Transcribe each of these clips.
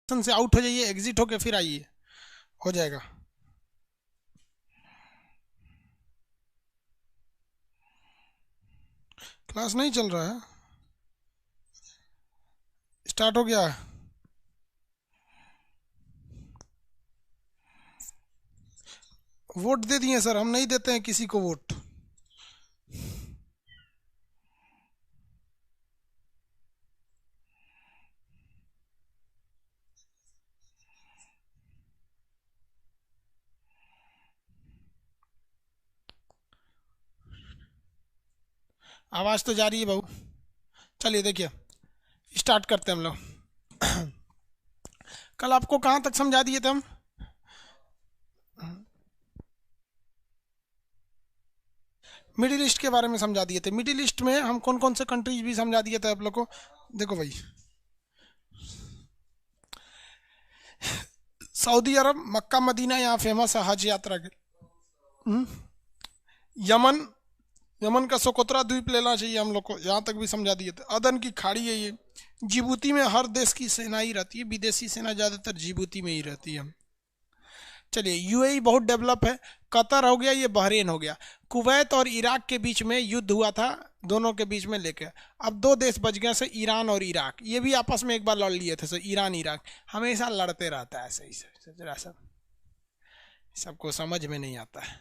से आउट हो जाइए, एग्जिट होके फिर आइए, हो जाएगा। क्लास नहीं चल रहा है, स्टार्ट हो गया है। वोट दे दिए सर, हम नहीं देते हैं किसी को वोट। आवाज तो जा रही है बहू। चलिए देखिए, स्टार्ट करते हैं हम लोग। कल आपको कहाँ तक समझा दिए थे हम? मिडिल ईस्ट के बारे में समझा दिए थे। मिडिल ईस्ट में हम कौन कौन से कंट्रीज भी समझा दिए थे आप लोग को। देखो भाई, सऊदी अरब, मक्का मदीना यहाँ फेमस है हज यात्रा के। हम्म, यमन, यमन का सोकोत्रा द्वीप लेना चाहिए हम लोग को, यहाँ तक भी समझा दिए थे। अदन की खाड़ी है ये। जिबूती में हर देश की सेना ही रहती है, विदेशी सेना ज़्यादातर जिबूती में ही रहती है। चलिए, यूएई बहुत डेवलप है। कतर हो गया, ये बहरीन हो गया। कुवैत और इराक के बीच में युद्ध हुआ था, दोनों के बीच में लेके अब दो देश बच गए से, ईरान और इराक। ये भी आपस में एक बार लड़ लिए थे, सो ईरान इराक हमेशा लड़ते रहता है, ऐसे ही जरा सब सबको समझ में नहीं आता है,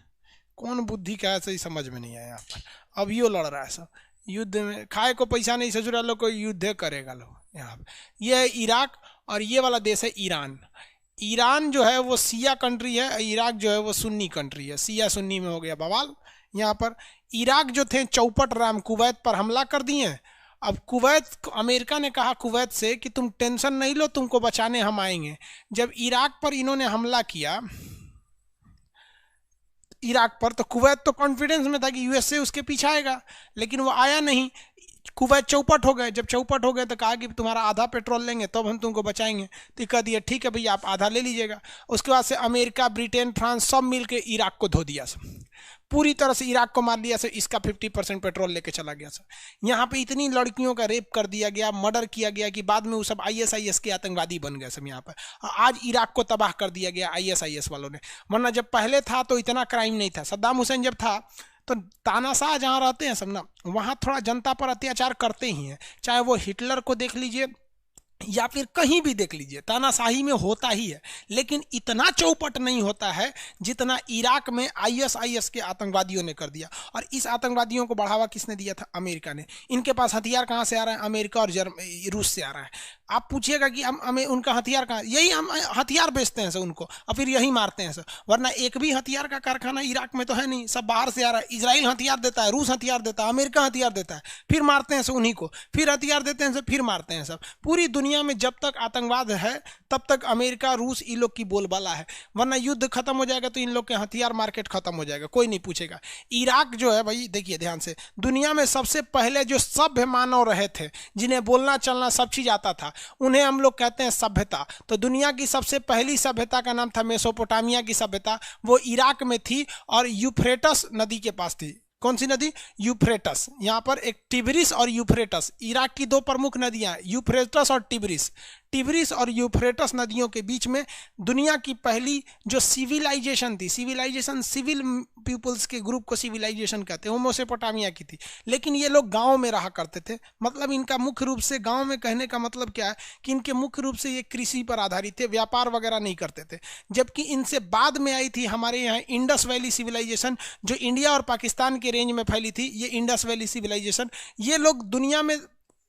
कौन बुद्धि का है, सही समझ में नहीं आया यहाँ पर। अब यो लड़ रहा है सब, युद्ध में खाए को पैसा नहीं, ससुरा लोग को युद्ध करेगा लोग यहाँ पे। ये है इराक, और ये वाला देश है ईरान। ईरान जो है वो शिया कंट्री है, इराक जो है वो सुन्नी कंट्री है। शिया सुन्नी में हो गया बवाल यहाँ पर। इराक जो थे चौपट राम कुवैत पर हमला कर दिए। अब कुवैत, अमेरिका ने कहा कुवैत से कि तुम टेंशन नहीं लो, तुमको बचाने हम आएंगे। जब इराक पर इन्होंने हमला किया, इराक पर, तो कुवैत तो कॉन्फिडेंस में था कि यूएसए उसके पीछे आएगा, लेकिन वो आया नहीं। कुवैत चौपट हो गए। जब चौपट हो गए तो कहा कि तुम्हारा आधा पेट्रोल लेंगे तब हम तुमको बचाएंगे। तो कह दिया ठीक है भैया, आप आधा ले लीजिएगा। उसके बाद से अमेरिका, ब्रिटेन, फ्रांस सब मिल के इराक को धो दिया सब, पूरी तरह से इराक को मार लिया सर। इसका 50% पेट्रोल लेके चला गया सर। यहाँ पे इतनी लड़कियों का रेप कर दिया गया, मर्डर किया गया कि बाद में वो सब आईएसआईएस के आतंकवादी बन गए सब यहाँ पर। आज इराक को तबाह कर दिया गया आईएसआईएस वालों ने। वरना जब पहले था तो इतना क्राइम नहीं था। सद्दाम हुसैन जब था तो तानाशाह जहाँ रहते हैं सब ना, वहाँ थोड़ा जनता पर अत्याचार करते ही हैं। चाहे वो हिटलर को देख लीजिए या फिर कहीं भी देख लीजिए, तानाशाही में होता ही है, लेकिन इतना चौपट नहीं होता है जितना इराक में आईएसआईएस के आतंकवादियों ने कर दिया। और इस आतंकवादियों को बढ़ावा किसने दिया था? अमेरिका ने। इनके पास हथियार कहाँ से आ रहा है? अमेरिका और रूस से आ रहा है। आप पूछिएगा कि हम हमें उनका हथियार कहाँ, यही हम हथियार बेचते हैं सर उनको, और फिर यही मारते हैं सर। वरना एक भी हथियार का कारखाना इराक में तो है नहीं, सब बाहर से आ रहा है। इसराइल हथियार देता है, रूस हथियार देता है, अमेरिका हथियार देता है, फिर मारते हैं सर उन्हीं को, फिर हथियार देते हैं सर, फिर मारते हैं सब। पूरी दुनिया में जब तक आतंकवाद है तब तक अमेरिका, रूस, इन लोग की बोलबाला है। वरना युद्ध खत्म हो जाएगा तो इन लोग के हथियार मार्केट खत्म हो जाएगा, कोई नहीं पूछेगा। इराक जो है भाई, देखिए ध्यान से, दुनिया में सबसे पहले जो सभ्य मानव रहे थे, जिन्हें बोलना चलना सब चीज आता था, उन्हें हम लोग कहते हैं सभ्यता। तो दुनिया की सबसे पहली सभ्यता का नाम था मेसोपोटामिया की सभ्यता। वो इराक में थी और यूफ्रेटस नदी के पास थी। कौन सी नदी? यूफ्रेटस। यहाँ पर एक टिब्रिस और यूफ्रेटस, इराक की दो प्रमुख नदियां, यूफ्रेटस और टिब्रिस। टिब्रिस और यूफ्रेटस नदियों के बीच में दुनिया की पहली जो सिविलाइजेशन थी, सिविलाइजेशन सिविल पीपल्स के ग्रुप को सिविलाइजेशन कहते हैं, वो मेसोपोटामिया की थी। लेकिन ये लोग गांव में रहा करते थे। मतलब इनका मुख्य रूप से, गांव में कहने का मतलब क्या है कि इनके मुख्य रूप से ये कृषि पर आधारित थे, व्यापार वगैरह नहीं करते थे। जबकि इनसे बाद में आई थी हमारे यहाँ इंडस वैली सिविलाइजेशन, जो इंडिया और पाकिस्तान के रेंज में फैली थी। ये इंडस वैली सिविलाइजेशन, ये लोग दुनिया में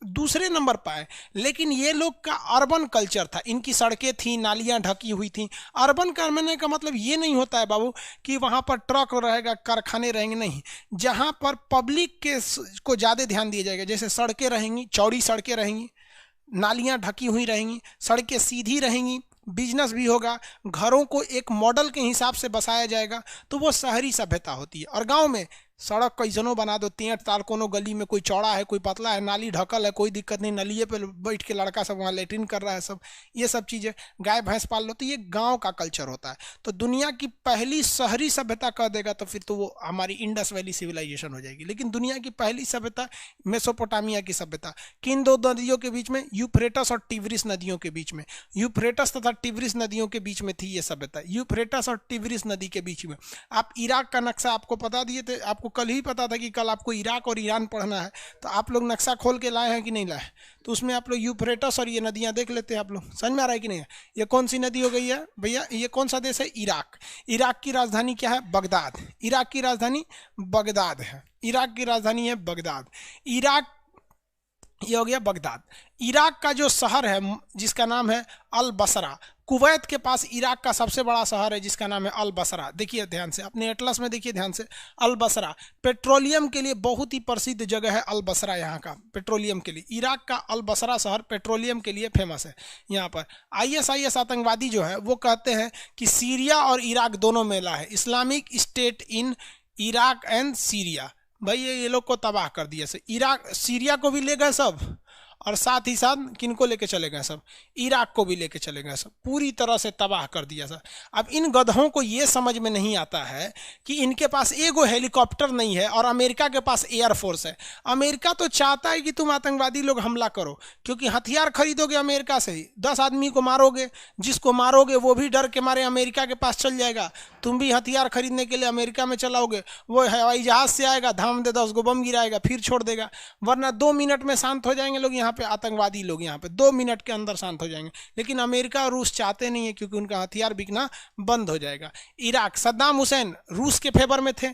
दूसरे नंबर पर आए। लेकिन ये लोग का अर्बन कल्चर था, इनकी सड़कें थी, नालियां ढकी हुई थी। अर्बन करने का मतलब ये नहीं होता है बाबू कि वहाँ पर ट्रक रहेगा, कारखाने रहेंगे, नहीं। जहाँ पर पब्लिक के को ज़्यादा ध्यान दिया जाएगा, जैसे सड़कें रहेंगी, चौड़ी सड़कें रहेंगी, नालियां ढकी हुई रहेंगी, सड़कें सीधी रहेंगी, बिजनेस भी होगा, घरों को एक मॉडल के हिसाब से बसाया जाएगा, तो वो शहरी सभ्यता होती है। और गांव में सड़क कैसनो बना दो, टेंट तार, कोनो गली में कोई चौड़ा है कोई पतला है, नाली ढकल है, कोई दिक्कत नहीं, नलिए पे बैठ के लड़का सब वहाँ लेट्रिन कर रहा है, सब ये सब चीज़ें, गाय भैंस पाल लो, तो ये गांव का कल्चर होता है। तो दुनिया की पहली शहरी सभ्यता कह देगा तो फिर तो वो हमारी इंडस वैली सिविलाइजेशन हो जाएगी। लेकिन दुनिया की पहली सभ्यता मेसोपोटामिया की सभ्यता, किन दो नदियों के बीच में? यूफ्रेटस और टिग्रिस नदियों के बीच में, यूफ्रेटस तथा टिग्रिस नदियों के बीच में थी ये सभ्यता, यूफ्रेटस और टिग्रिस नदी के बीच में। आप इराक का नक्शा आपको बता दिए थे, आपको कल ही पता था कि कल आपको इराक और ईरान पढ़ना है, तो आप लोग नक्शा खोल के लाए हैं कि नहीं लाए? तो उसमें आप लोग यूफ्रेटस और ये नदियां देख लेते हैं। आप लोग समझ में आ रहा है कि नहीं? ये कौन सी नदी हो गई है भैया? ये कौन सा देश है? इराक। इराक की राजधानी क्या है? बगदाद। इराक की राजधानी बगदाद है। इराक की राजधानी है बगदाद। इराक, ये हो गया बगदाद। इराक का जो शहर है जिसका नाम है अल बसरा, कुवैत के पास इराक का सबसे बड़ा शहर है जिसका नाम है अल बसरा। देखिए ध्यान से, अपने एटलस में देखिए ध्यान से, अल बसरा पेट्रोलियम के लिए बहुत ही प्रसिद्ध जगह है। अल बसरा यहाँ का पेट्रोलियम के लिए, इराक का अल बसरा शहर पेट्रोलियम के लिए फेमस है। यहाँ पर ISIS आतंकवादी जो है वो कहते हैं कि सीरिया और इराक दोनों मेला है, Islamic state in Iraq and Syria. भाई ये लोग को तबाह कर दिया से, इराक सीरिया को भी ले गए सब, और साथ ही साथ किनको लेके चले गए सब? इराक को भी लेके चले गए सब, पूरी तरह से तबाह कर दिया सर। अब इन गधों को ये समझ में नहीं आता है कि इनके पास एगो हेलीकॉप्टर नहीं है और अमेरिका के पास एयरफोर्स है। अमेरिका तो चाहता है कि तुम आतंकवादी लोग हमला करो, क्योंकि हथियार खरीदोगे अमेरिका से ही, 10 आदमी को मारोगे, जिसको मारोगे वो भी डर के मारे अमेरिका के पास चल जाएगा, तुम भी हथियार खरीदने के लिए अमेरिका में चलाओगे, वो हवाई जहाज से आएगा, धाम दे 10 गो बम गिराएगा, फिर छोड़ देगा। वरना 2 मिनट में शांत हो जाएंगे लोग यहाँ पे, आतंकवादी लोग यहाँ पे 2 मिनट के अंदर शांत हो जाएंगे। लेकिन अमेरिका और रूस चाहते नहीं है, क्योंकि उनका हथियार बिकना बंद हो जाएगा। इराक, सद्दाम हुसैन रूस के फेवर में थे,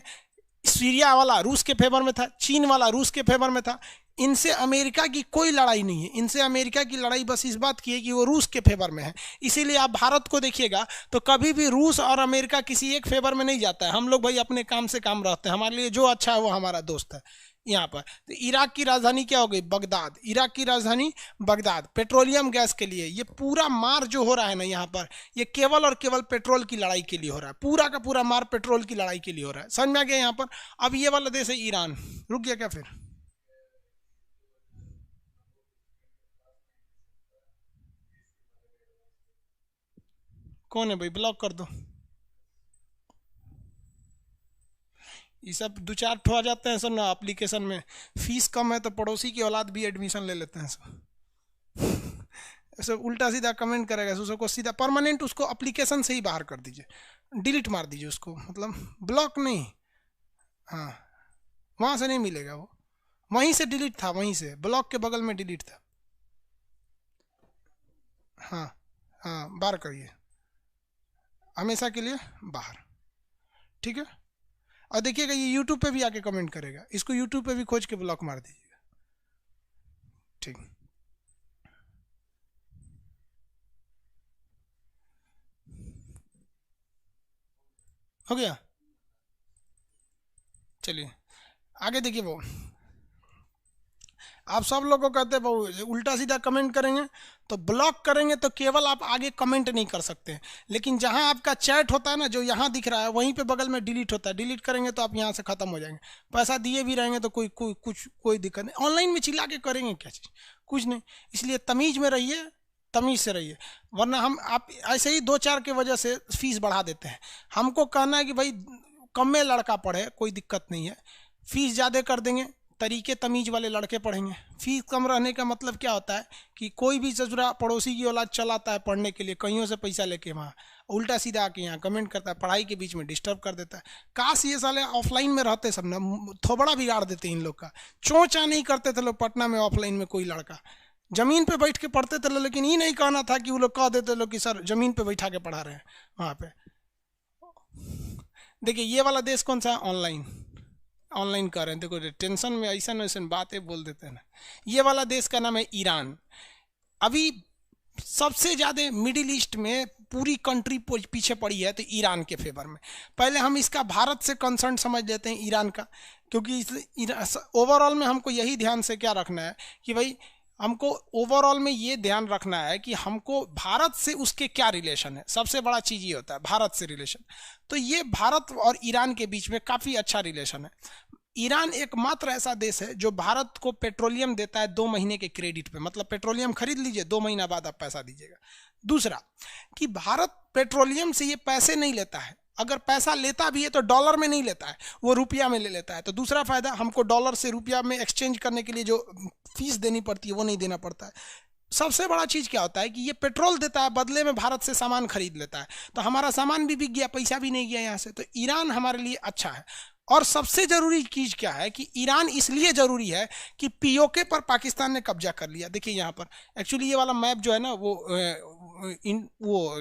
सीरिया वाला रूस के फेवर में था, चीन वाला रूस के फेवर में था। इनसे अमेरिका की कोई लड़ाई नहीं है, इनसे अमेरिका की लड़ाई बस इस बात की है कि वो रूस के फेवर में है। इसीलिए आप भारत को देखिएगा तो कभी भी रूस और अमेरिका किसी एक फेवर में नहीं जाता है। हम लोग भाई अपने काम से काम रहते हैं, हमारे लिए जो अच्छा है वो हमारा दोस्त है। यहाँ पर तो इराक की राजधानी क्या हो गई? बगदाद। इराक की राजधानी बगदाद, पेट्रोलियम गैस के लिए। ये पूरा मार जो हो रहा है ना यहाँ पर, ये केवल और केवल पेट्रोल की लड़ाई के लिए हो रहा है, पूरा का पूरा मार पेट्रोल की लड़ाई के लिए हो रहा है। समझ में आ गया यहाँ पर? अब ये वाला देश है ईरान। रुक गया क्या फिर? कौन है भाई? ब्लॉक कर दो। ये सब 2-4 ठो आ जाते हैं सर ना एप्लीकेशन में, फीस कम है तो पड़ोसी की औलाद भी एडमिशन ले लेते हैं सर। ऐसे उल्टा सीधा कमेंट करेगा, उसको सीधा परमानेंट उसको एप्लीकेशन से ही बाहर कर दीजिए, डिलीट मार दीजिए उसको, मतलब ब्लॉक नहीं, हाँ वहाँ से नहीं मिलेगा वो, वहीं से डिलीट था, वहीं से ब्लॉक के बगल में डिलीट था। हाँ हाँ, बाहर करिए, हमेशा के लिए बाहर, ठीक है। और देखिएगा ये यूट्यूब पे भी आके कमेंट करेगा, इसको यूट्यूब पे भी खोज के ब्लॉक मार दीजिएगा, ठीक। हो गया, चलिए आगे देखिए। वो आप सब लोग को कहते हैं वो उल्टा सीधा कमेंट करेंगे तो ब्लॉक करेंगे तो केवल आप आगे कमेंट नहीं कर सकते, लेकिन जहां आपका चैट होता है ना, जो यहां दिख रहा है वहीं पे बगल में डिलीट होता है, डिलीट करेंगे तो आप यहां से खत्म हो जाएंगे। पैसा दिए भी रहेंगे तो कोई दिक्कत नहीं। ऑनलाइन में चिल्ला के करेंगे क्या चीज़? कुछ नहीं। इसलिए तमीज में रहिए, तमीज से रहिए, वरना हम आप ऐसे ही 2-4 की वजह से फीस बढ़ा देते हैं। हमको कहना है कि भाई कम में लड़का पढ़े, कोई दिक्कत नहीं है, फीस ज़्यादा कर देंगे, तरीके तमीज वाले लड़के पढ़ेंगे। फीस कम रहने का मतलब क्या होता है कि कोई भी ससुरा पड़ोसी की औलाद चलाता है पढ़ने के लिए, कहीं से पैसा लेके, वहाँ उल्टा सीधा आके यहाँ कमेंट करता है, पढ़ाई के बीच में डिस्टर्ब कर देता है। काश ये साले ऑफलाइन में रहते सब ना, थोबड़ा बिगाड़ देते इन लोग का। चोंचा नहीं करते थे लोग पटना में ऑफलाइन में, कोई लड़का जमीन पे बैठ के पढ़ते थे, लेकिन ये नहीं कहना था कि वो लोग कह देते लोग कि सर जमीन पे बैठा के पढ़ा रहे हैं वहाँ पे। देखिए ये वाला देश कौन सा है? ऑनलाइन, ऑनलाइन कर रहे हैं। देखो टेंशन में ऐसा वैसा बातें बोल देते हैं ना। ये वाला देश का नाम है ईरान। अभी सबसे ज़्यादा मिडिल ईस्ट में पूरी कंट्री पीछे पड़ी है तो ईरान के फेवर में। पहले हम इसका भारत से कंसर्न समझ लेते हैं ईरान का, क्योंकि ओवरऑल में हमको यही ध्यान से क्या रखना है कि भाई हमको ओवरऑल में ये ध्यान रखना है कि हमको भारत से उसके क्या रिलेशन है। सबसे बड़ा चीज ये होता है भारत से रिलेशन। तो ये भारत और ईरान के बीच में काफी अच्छा रिलेशन है। ईरान एकमात्र ऐसा देश है जो भारत को पेट्रोलियम देता है 2 महीने के क्रेडिट पे, मतलब पेट्रोलियम खरीद लीजिए 2 महीना बाद आप पैसा दीजिएगा। दूसरा कि भारत पेट्रोलियम से ये पैसे नहीं लेता है, अगर पैसा लेता भी है तो डॉलर में नहीं लेता है, वो रुपया में ले लेता है। तो दूसरा फायदा, हमको डॉलर से रुपया में एक्सचेंज करने के लिए जो फीस देनी पड़ती है वो नहीं देना पड़ता है। सबसे बड़ा चीज क्या होता है कि ये पेट्रोल देता है, बदले में भारत से सामान खरीद लेता है, तो हमारा सामान भी बिक गया, पैसा भी नहीं गया यहाँ से। तो ईरान हमारे लिए अच्छा है। और सबसे जरूरी चीज क्या है कि ईरान इसलिए जरूरी है कि पीओके पर पाकिस्तान ने कब्जा कर लिया। देखिए यहाँ पर एक्चुअली ये वाला मैप जो है ना वो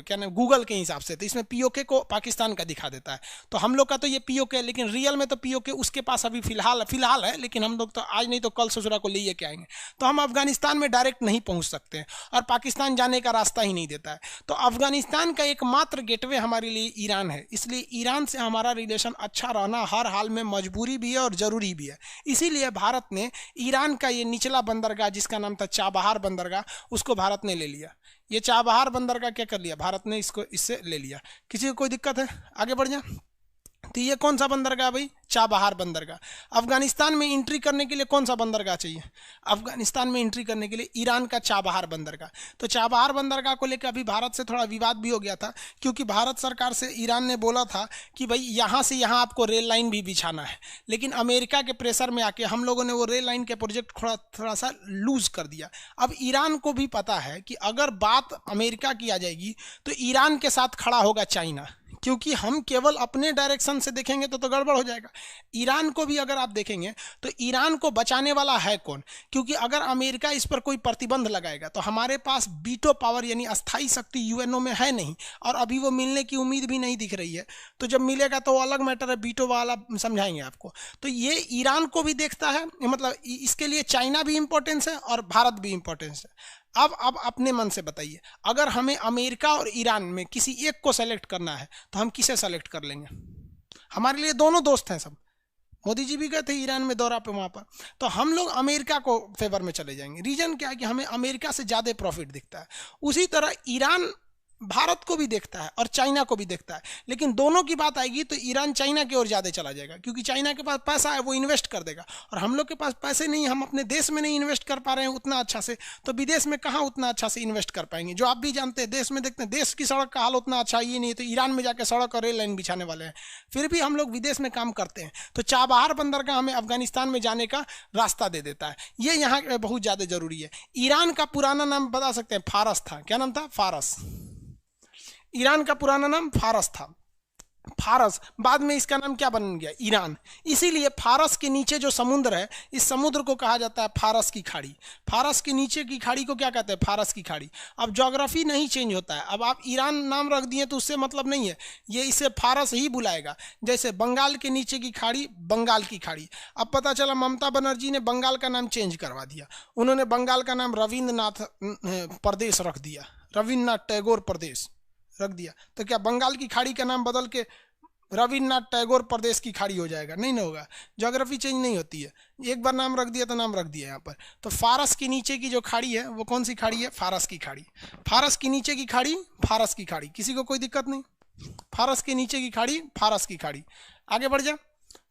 क्या नाम गूगल के हिसाब से, तो इसमें पीओके को पाकिस्तान का दिखा देता है। तो हम लोग का तो ये पीओके है, लेकिन रियल में तो पीओके उसके पास अभी फिलहाल है, लेकिन हम लोग तो आज नहीं तो कल ससुरा को ले के आएंगे। तो हम अफगानिस्तान में डायरेक्ट नहीं पहुंच सकते हैं और पाकिस्तान जाने का रास्ता ही नहीं देता है। तो अफगानिस्तान का एकमात्र गेटवे हमारे लिए ईरान है। इसलिए ईरान से हमारा रिलेशन अच्छा रहना हर हाल में मजबूरी भी है और जरूरी भी है। इसीलिए भारत ने ईरान का ये निचला बंदरगाह जिसका नाम था चाबहार बंदरगाह, उसको भारत ने ले लिया। ये चाबहार बंदरगाह क्या कर लिया भारत ने, इससे ले लिया। किसी को कोई दिक्कत है? आगे बढ़ जा। तो ये कौन सा बंदरगाह भाई? चाबहार बंदरगाह। अफगानिस्तान में एंट्री करने के लिए कौन सा बंदरगाह चाहिए? अफगानिस्तान में एंट्री करने के लिए ईरान का चाबहार बंदरगाह। तो चाबहार बंदरगाह को लेकर अभी भारत से थोड़ा विवाद भी हो गया था, क्योंकि भारत सरकार से ईरान ने बोला था कि भाई यहाँ से यहाँ आपको रेल लाइन भी बिछाना है, लेकिन अमेरिका के प्रेशर में आके हम लोगों ने वो रेल लाइन के प्रोजेक्ट थोड़ा सा लूज कर दिया। अब ईरान को भी पता है कि अगर बात अमेरिका की आ जाएगी तो ईरान के साथ खड़ा होगा चाइना, क्योंकि हम केवल अपने डायरेक्शन से देखेंगे तो गड़बड़ हो जाएगा। ईरान को भी अगर आप देखेंगे तो ईरान को बचाने वाला है कौन? क्योंकि अगर अमेरिका इस पर कोई प्रतिबंध लगाएगा तो हमारे पास वीटो पावर यानी अस्थाई शक्ति यूएनओ में है नहीं, और अभी वो मिलने की उम्मीद भी नहीं दिख रही है। तो जब मिलेगा तो अलग मैटर है, वीटो वाला समझाएंगे आपको। तो ये ईरान को भी देखता है, मतलब इसके लिए चाइना भी इंपॉर्टेंस है और भारत भी इंपॉर्टेंस है। अब अपने मन से बताइए, अगर हमें अमेरिका और ईरान में किसी एक को सेलेक्ट करना है तो हम किसे सेलेक्ट कर लेंगे? हमारे लिए दोनों दोस्त हैं सब। मोदी जी भी गए थे ईरान में दौरा पे वहां पर, तो हम लोग अमेरिका को फेवर में चले जाएंगे। रीजन क्या है कि हमें अमेरिका से ज्यादा प्रॉफिट दिखता है। उसी तरह ईरान भारत को भी देखता है और चाइना को भी देखता है, लेकिन दोनों की बात आएगी तो ईरान चाइना की ओर ज्यादा चला जाएगा, क्योंकि चाइना के पास पैसा है, वो इन्वेस्ट कर देगा, और हम लोग के पास पैसे नहीं, हम अपने देश में नहीं इन्वेस्ट कर पा रहे हैं उतना अच्छा से, तो विदेश में कहाँ उतना अच्छा से इन्वेस्ट कर पाएंगे। जो आप भी जानते हैं, देश में देखते हैं देश की सड़क का हाल उतना अच्छा ही नहीं है, तो ईरान में जाकर सड़क और रेल लाइन बिछाने वाले हैं। फिर भी हम लोग विदेश में काम करते हैं। तो चाबहार बंदरगाह हमें अफगानिस्तान में जाने का रास्ता दे देता है, ये यहाँ बहुत ज्यादा जरूरी है। ईरान का पुराना नाम बता सकते हैं? फारस था। क्या नाम था? फारस। ईरान का पुराना नाम फारस था। फारस बाद में इसका नाम क्या बन गया? ईरान। इसीलिए फारस के नीचे जो समुद्र है, इस समुद्र को कहा जाता है फारस की खाड़ी। फारस के नीचे की खाड़ी को क्या कहते हैं? फारस की खाड़ी। अब ज्योग्राफी नहीं चेंज होता है। अब आप ईरान नाम रख दिए तो उससे मतलब नहीं है, ये इसे फारस ही बुलाएगा। जैसे बंगाल के नीचे की खाड़ी बंगाल की खाड़ी। अब पता चला ममता बनर्जी ने बंगाल का नाम चेंज करवा दिया, उन्होंने बंगाल का नाम रविंद्रनाथ प्रदेश रख दिया, रविन्द्रनाथ टैगोर प्रदेश रख दिया। तो क्या बंगाल की खाड़ी का नाम बदल के रविन्द्रनाथ टैगोर प्रदेश की खाड़ी हो जाएगा? नहीं ना होगा। ज्योग्राफी चेंज नहीं होती है, एक बार नाम रख दिया तो नाम रख दिया यहाँ पर। तो फारस के नीचे की जो खाड़ी है वो कौन सी खाड़ी है? फारस की खाड़ी। फारस के नीचे की खाड़ी फारस की खाड़ी। किसी को कोई दिक्कत नहीं? फारस के नीचे की खाड़ी फारस की खाड़ी। आगे बढ़ जा।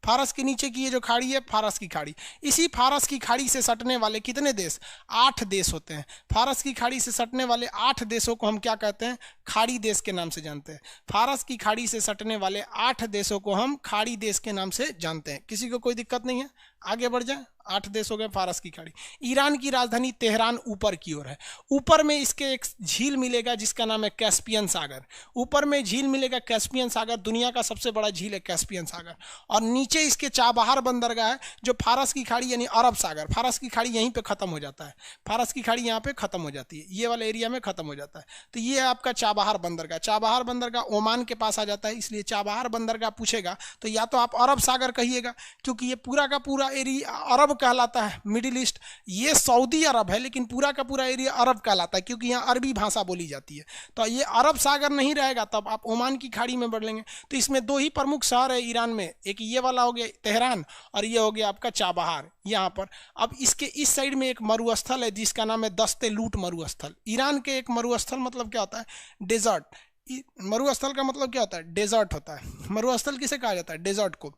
फारस के नीचे की ये जो खाड़ी है फारस की खाड़ी। इसी फारस की खाड़ी से सटने वाले कितने देश? 8 देश होते हैं। फारस की खाड़ी से सटने वाले 8 देशों को हम क्या कहते हैं? खाड़ी देश के नाम से जानते हैं। फारस की खाड़ी से सटने वाले 8 देशों को हम खाड़ी देश के नाम से जानते हैं। किसी को कोई दिक्कत नहीं है? आगे बढ़ जाए। 8 देश हो गए फारस की खाड़ी। ईरान की राजधानी तेहरान ऊपर की ओर है। ऊपर में इसके एक झील मिलेगा जिसका नाम है कैस्पियन सागर। ऊपर में झील मिलेगा कैस्पियन सागर, दुनिया का सबसे बड़ा झील है कैस्पियन सागर। और नीचे इसके चाबहार बंदरगाह है जो फारस की खाड़ी यानी अरब सागर। फारस की खाड़ी यहीं पे खत्म हो जाता है, फारस की खाड़ी यहाँ पे खत्म हो जाती है, ये वाला एरिया में खत्म हो जाता है। तो ये है आपका चाबहार बंदरगाह। चाबहार बंदरगाह ओमान के पास आ जाता है, इसलिए चाबहार बंदरगाह पूछेगा तो या तो आप अरब सागर कहिएगा, क्योंकि ये पूरा का पूरा एरिया अरब कहलाता है, मिडिल ईस्ट। ये सऊदी अरब है, लेकिन पूरा का पूरा एरिया अरब कहलाता है, क्योंकि यहाँ अरबी भाषा बोली जाती है। तो ये अरब सागर नहीं रहेगा, तब आप ओमान की खाड़ी में बढ़ लेंगे। तो इसमें दो ही प्रमुख शहर है ईरान में, एक ये वाला हो गया तेहरान, और ये हो गया आपका चाबहार यहाँ पर। अब इसके इस साइड में एक मरुस्थल है जिसका नाम है दस्ते लूट मरुस्थल। ईरान के एक मरुस्थल मतलब क्या होता है? डेजर्ट। मरुस्थल का मतलब क्या होता है? डेजर्ट होता है। मरुस्थल किसे कहा जाता है? डेजर्ट को।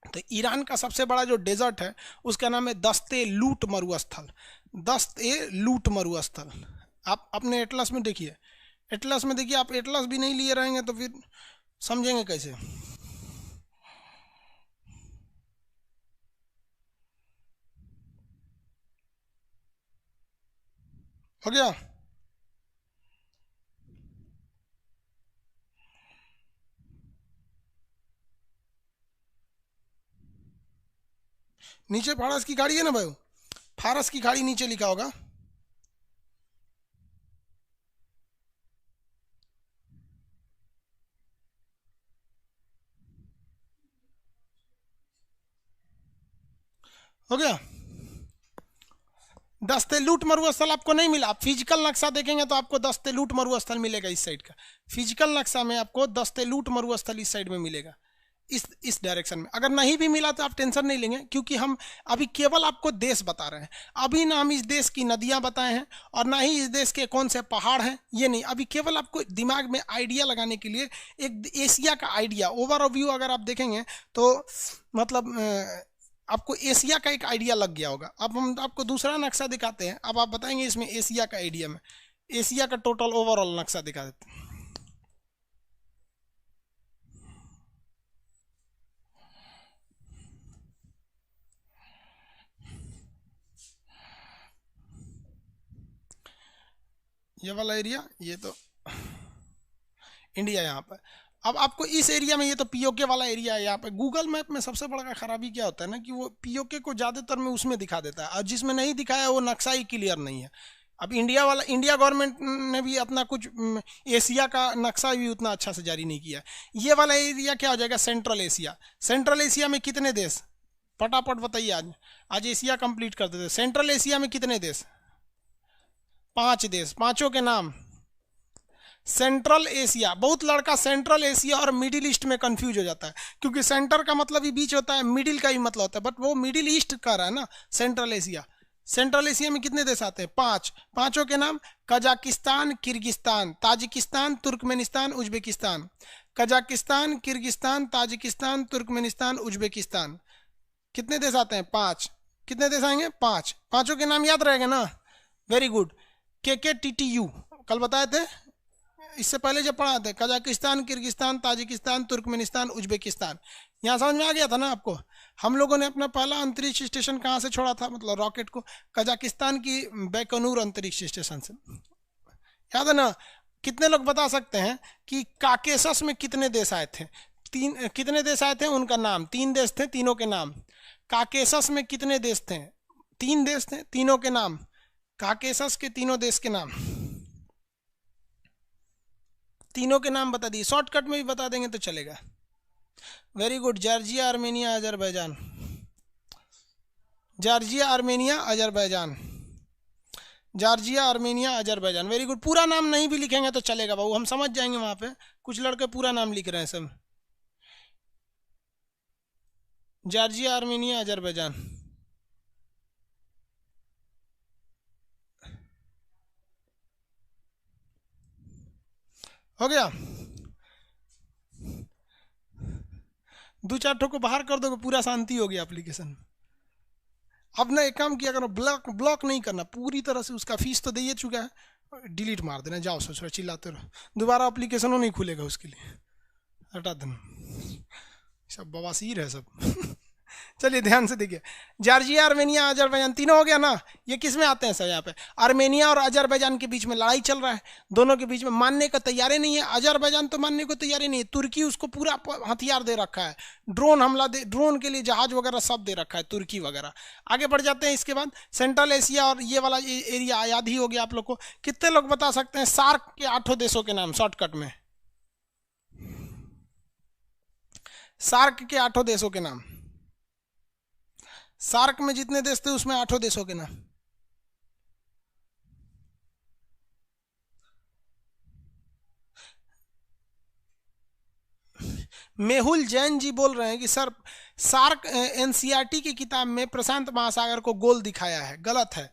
तो ईरान का सबसे बड़ा जो डेजर्ट है उसका नाम है दस्ते लूट मरुस्थल। दस्ते लूट मरुस्थल। आप अपने एटलस में देखिए, एटलस में देखिए। आप एटलस भी नहीं लिए रहेंगे तो फिर समझेंगे कैसे? हो गया? नीचे फारस की खाड़ी है ना भाई, फारस की खाड़ी नीचे लिखा होगा। हो गया? दस्ते लूट मरुस्थल आपको नहीं मिला। आप फिजिकल नक्शा देखेंगे तो आपको दस्ते लूट मरुस्थल मिलेगा इस साइड का। फिजिकल नक्शा में आपको दस्ते लूट मरुस्थल इस साइड में मिलेगा, इस डायरेक्शन में। अगर नहीं भी मिला तो आप टेंशन नहीं लेंगे, क्योंकि हम अभी केवल आपको देश बता रहे हैं। अभी ना हम इस देश की नदियां बताए हैं और ना ही इस देश के कौन से पहाड़ हैं, ये नहीं। अभी केवल आपको दिमाग में आइडिया लगाने के लिए एक एशिया का आइडिया, ओवरव्यू अगर आप देखेंगे तो मतलब आपको एशिया का एक आइडिया लग गया होगा। अब हम आपको दूसरा नक्शा दिखाते हैं। अब आप बताएंगे इसमें एशिया का आइडिया में, एशिया का टोटल ओवरऑल नक्शा दिखा देते हैं। ये वाला एरिया, ये तो इंडिया यहाँ पर। अब आपको इस एरिया में, ये तो पीओके वाला एरिया है यहाँ पे। गूगल मैप में सबसे बड़ा खराबी क्या होता है ना, कि वो पीओके को ज़्यादातर में उसमें दिखा देता है, और जिसमें नहीं दिखाया वो नक्शा ही क्लियर नहीं है। अब इंडिया गवर्नमेंट ने भी अपना कुछ एशिया का नक्शा भी उतना अच्छा से जारी नहीं किया। ये वाला एरिया क्या हो जाएगा? Central Asia. सेंट्रल एशिया में कितने देश? फटाफट बताइए। आज एशिया कंप्लीट कर देते। सेंट्रल एशिया में कितने देश? 5 देश। पांचों के नाम? Central Asia. बहुत लड़का सेंट्रल एशिया और मिडिल ईस्ट में कंफ्यूज हो जाता है, क्योंकि सेंटर का मतलब ही बीच होता है, मिडिल का ही मतलब होता है, बट वो मिडिल ईस्ट का रहा है ना सेंट्रल एशिया। सेंट्रल एशिया में कितने देश आते हैं? 5। पांचों के नाम? Kazakhstan, Kyrgyzstan, Tajikistan, Turkmenistan, Uzbekistan. Kazakhstan, Kyrgyzstan, Tajikistan, Turkmenistan, Uzbekistan. कितने देश आते हैं? 5। कितने देश आएंगे? 5। पांचों के नाम याद रहेगा ना? Very good. KKTTU कल बताए थे, इससे पहले जब पढ़ा थे। Kazakhstan, Kyrgyzstan, Tajikistan, Turkmenistan, Uzbekistan. यहाँ समझ में आ गया था ना आपको? हम लोगों ने अपना पहला अंतरिक्ष स्टेशन कहाँ से छोड़ा था, मतलब रॉकेट को? कजाकिस्तान की बैकनूर अंतरिक्ष स्टेशन से। याद है ना? कितने लोग बता सकते हैं कि काकेशस में कितने देश आए थे? कितने देश आए थे, उनका नाम? 3 देश थे, तीनों के नाम। काकेशस में कितने देश थे? 3 देश थे, तीनों के नाम। काकेशस के तीनों देश के नाम, तीनों के नाम बता दिए। शॉर्टकट में भी बता देंगे तो चलेगा। Very good. Georgia, Armenia, Azerbaijan. Georgia, Armenia, Azerbaijan. Georgia, Armenia, Azerbaijan. Very good. पूरा नाम नहीं भी लिखेंगे तो चलेगा बाबू, हम समझ जाएंगे। वहां पे कुछ लड़के पूरा नाम लिख रहे हैं सब। Georgia, Armenia, Azerbaijan. हो गया? 2-4 ठो को बाहर कर दोगे, पूरा शांति हो गया एप्लीकेशन। अब ना एक काम किया करो, ब्लॉक नहीं करना पूरी तरह से। उसका फीस तो दे ही चुका है, डिलीट मार देना। जाओ, सोच रहे चिल्लाते रहो, दोबारा एप्लीकेशन नहीं खुलेगा उसके लिए, हटा देना। सब बवासीर है सब। चलिए ध्यान से देखिए। जॉर्जिया, आर्मेनिया, अजरबैजान, तीनों हो गया ना? ये किस में आते हैं सर? यहाँ पे आर्मेनिया और अजरबैजान के बीच में लड़ाई चल रहा है। दोनों के बीच में मानने का तैयारी नहीं है। अजरबैजान तो मानने को तैयारी नहीं है। तुर्की उसको पूरा हथियार दे रखा है, ड्रोन हमला दे, ड्रोन के लिए जहाज वगैरह सब दे रखा है तुर्की वगैरह। आगे बढ़ जाते हैं। इसके बाद सेंट्रल एशिया और ये वाला एरिया याद ही हो गया आप लोग को। कितने लोग बता सकते हैं सार्क के 8 देशों के नाम शॉर्टकट में? सार्क के 8 देशों के नाम? सार्क में जितने देश थे उसमें 8 देशों के नाम। मेहुल जैन जी बोल रहे हैं कि सर सार्क एनसीईआरटी की किताब में प्रशांत महासागर को गोल दिखाया है, गलत है।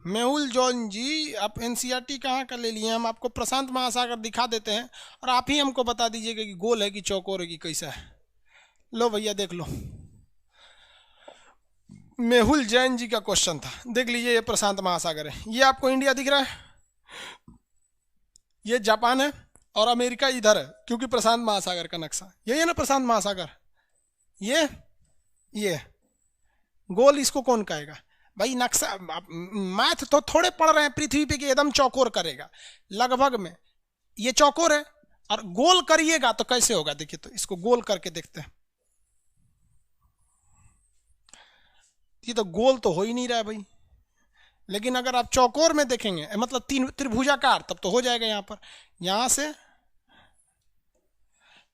मेहुल जॉन जी, आप एनसीईआरटी कहाँ का ले लिए? हम आपको प्रशांत महासागर दिखा देते हैं और आप ही हमको बता दीजिएगा कि गोल है कि चौकोर है कि कैसा है। लो भैया देख लो, मेहुल जैन जी का क्वेश्चन था, देख लीजिए। ये प्रशांत महासागर है, ये आपको इंडिया दिख रहा है, ये जापान है और अमेरिका इधर है, क्योंकि प्रशांत महासागर का नक्शा यही है ना, प्रशांत महासागर। ये गोल इसको कौन कहेगा भाई? नक्शा मैथ तो थोड़े पढ़ रहे हैं पृथ्वी पे कि एकदम चौकोर करेगा, लगभग में ये चौकोर है और गोल करिएगा तो कैसे होगा? देखिए तो इसको गोल करके देखते हैं, ये तो गोल तो हो ही नहीं रहा है भाई। लेकिन अगर आप चौकोर में देखेंगे, मतलब तीन त्रिभुजाकार, तब तो हो जाएगा। यहाँ पर यहाँ से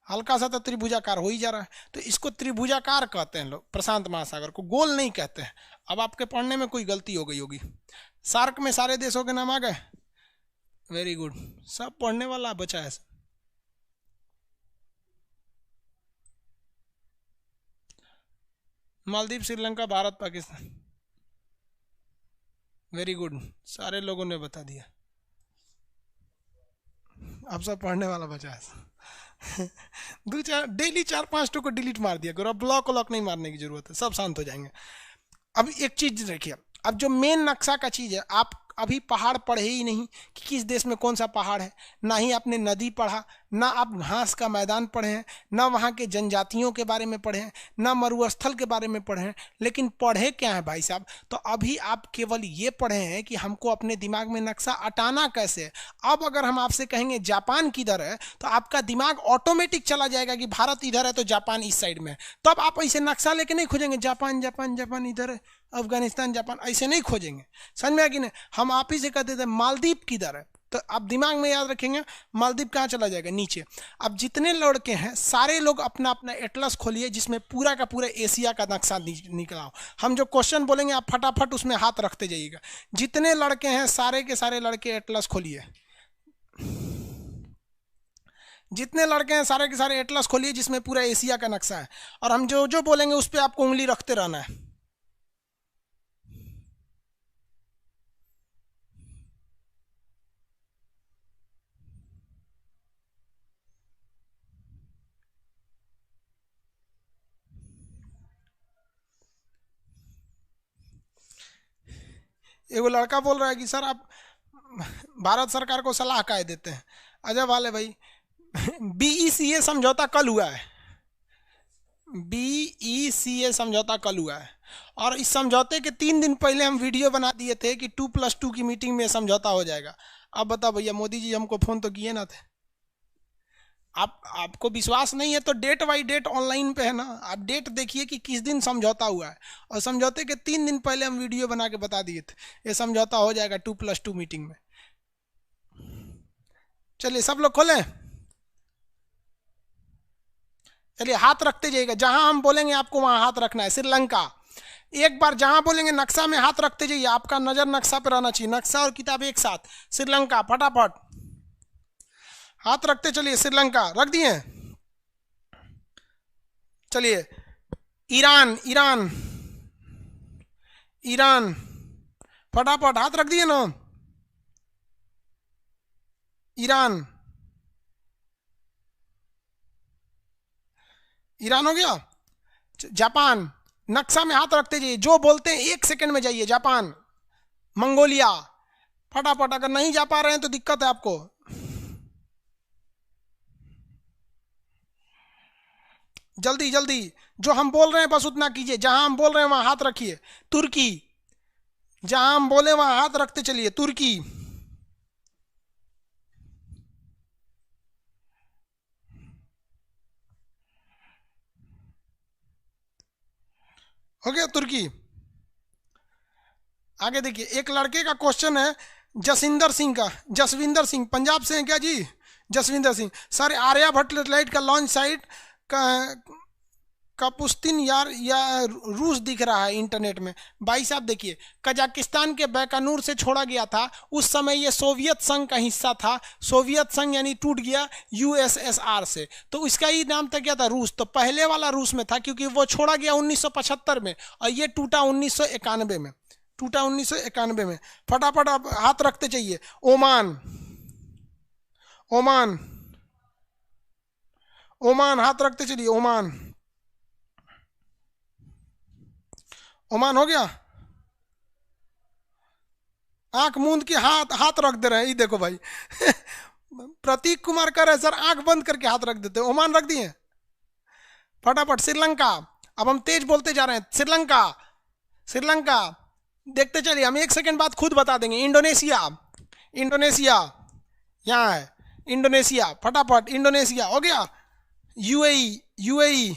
हल्का सा तो त्रिभुजाकार हो ही जा रहा है, तो इसको त्रिभुजाकार कहते हैं लोग, प्रशांत महासागर को गोल नहीं कहते हैं। अब आपके पढ़ने में कोई गलती हो गई होगी। सार्क में सारे देशों के नाम आ गए, वेरी गुड, सब पढ़ने वाला बचा है। मालदीव, श्रीलंका, भारत, पाकिस्तान, वेरी गुड, सारे लोगों ने बता दिया। अब सब पढ़ने वाला बचा है। दो चार डेली 4-5 को डिलीट मार दिया करो, अब ब्लॉक व्लॉक नहीं मारने की जरूरत है, सब शांत हो जाएंगे। अब एक चीज देखिए, अब जो मेन नक्शा का चीज है, आप अभी पहाड़ पढ़े ही नहीं कि किस देश में कौन सा पहाड़ है, ना ही आपने नदी पढ़ा, ना आप घास का मैदान पढ़े हैं, ना वहाँ के जनजातियों के बारे में पढ़े हैं, ना मरुस्थल के बारे में पढ़े हैं। लेकिन पढ़े क्या है भाई साहब? तो अभी आप केवल ये पढ़े हैं कि हमको अपने दिमाग में नक्शा अटाना कैसे है। अब अगर हम आपसे कहेंगे जापान किधर है, तो आपका दिमाग ऑटोमेटिक चला जाएगा कि भारत इधर है तो जापान इस साइड में है। तब आप ऐसे नक्शा लेके नहीं खोजेंगे जापान जापान जापान इधर है, अफगानिस्तान जापान, ऐसे नहीं खोजेंगे। समझ में आ कि नहीं? हम आप ही से कहते थे मालदीव किधर है, तो आप दिमाग में याद रखेंगे मालदीव कहाँ चला जाएगा, नीचे। अब जितने लड़के हैं सारे लोग अपना अपना एटलस खोलिए, जिसमें पूरा का पूरा एशिया का नक्शा निकला हो। हम जो क्वेश्चन बोलेंगे आप फटाफट उसमें हाथ रखते जाइएगा। जितने लड़के हैं सारे के सारे लड़के एटलस खोलिए, जितने लड़के हैं सारे के सारे एटलस खोलिए जिसमें पूरा एशिया का नक्शा है, और हम जो जो बोलेंगे उस पर आपको उंगली रखते रहना है। एगो लड़का बोल रहा है कि सर आप भारत सरकार को सलाह काय देते हैं। अजय वाले भाई, बीईसीए समझौता कल हुआ है, बीईसीए समझौता कल हुआ है, और इस समझौते के 3 दिन पहले हम वीडियो बना दिए थे कि 2+2 की मीटिंग में समझौता हो जाएगा। अब बताओ भैया, मोदी जी हमको फोन तो किए ना थे। आपको विश्वास नहीं है तो डेट बाई डेट ऑनलाइन पे है ना, आप डेट देखिए कि किस दिन समझौता हुआ है, और समझौते के 3 दिन पहले हम वीडियो बना के बता दिए थे ये समझौता हो जाएगा 2+2 मीटिंग में। चलिए सब लोग खोलें, चलिए हाथ रखते जाइएगा, जहां हम बोलेंगे आपको वहां हाथ रखना है। श्रीलंका, एक बार जहां बोलेंगे नक्शा में हाथ रखते जाइए, आपका नजर नक्शा पे रहना चाहिए, नक्शा और किताब एक साथ। श्रीलंका, फटाफट हाथ रखते चलिए। श्रीलंका रख दिए। चलिए ईरान, ईरान, ईरान, फटाफट हाथ रख दिए ना। ईरान, ईरान हो गया। जापान, नक्शा में हाथ रखते जाइए, जो बोलते हैं 1 सेकंड में जाइए। जापान, मंगोलिया, फटाफट, अगर नहीं जा पा रहे हैं तो दिक्कत है आपको। जल्दी जल्दी, जो हम बोल रहे हैं बस उतना कीजिए, जहां हम बोल रहे हैं वहां हाथ रखिए। तुर्की, जहां हम बोले वहां हाथ रखते चलिए। तुर्की, हो गया तुर्की। आगे देखिए, एक लड़के का क्वेश्चन है जसविंदर सिंह का, जसविंदर सिंह पंजाब से हैं क्या जी? जसविंदर सिंह, सर आर्यभट्ट सैटेलाइट का लॉन्च साइट का कपुस्तिन यार या रूस दिख रहा है इंटरनेट में। भाई साहब देखिए, कजाकिस्तान के बैकानूर से छोड़ा गया था, उस समय ये सोवियत संघ का हिस्सा था। सोवियत संघ यानी टूट गया यूएसएसआर से, तो इसका ही नाम था क्या था, रूस। तो पहले वाला रूस में था क्योंकि वो छोड़ा गया 1975 में और ये टूटा 1991 में, टूटा 1991 में। फटाफट आप हाथ रखते चाहिए। ओमान, ओमान, ओमान, हाथ रखते चलिए। ओमान, ओमान हो गया। आंख मूंद के हाथ हाथ रख दे रहे हैं, ये देखो भाई प्रतीक कुमार कर रहे हैं सर, आंख बंद करके हाथ रख देते हैं। ओमान रख दिए। फटाफट श्रीलंका, अब हम तेज बोलते जा रहे हैं। श्रीलंका, श्रीलंका, देखते चलिए, हम 1 सेकंड बाद खुद बता देंगे। इंडोनेशिया, इंडोनेशिया यहाँ है, इंडोनेशिया, फटाफट इंडोनेशिया हो गया। यूएई, यूएई,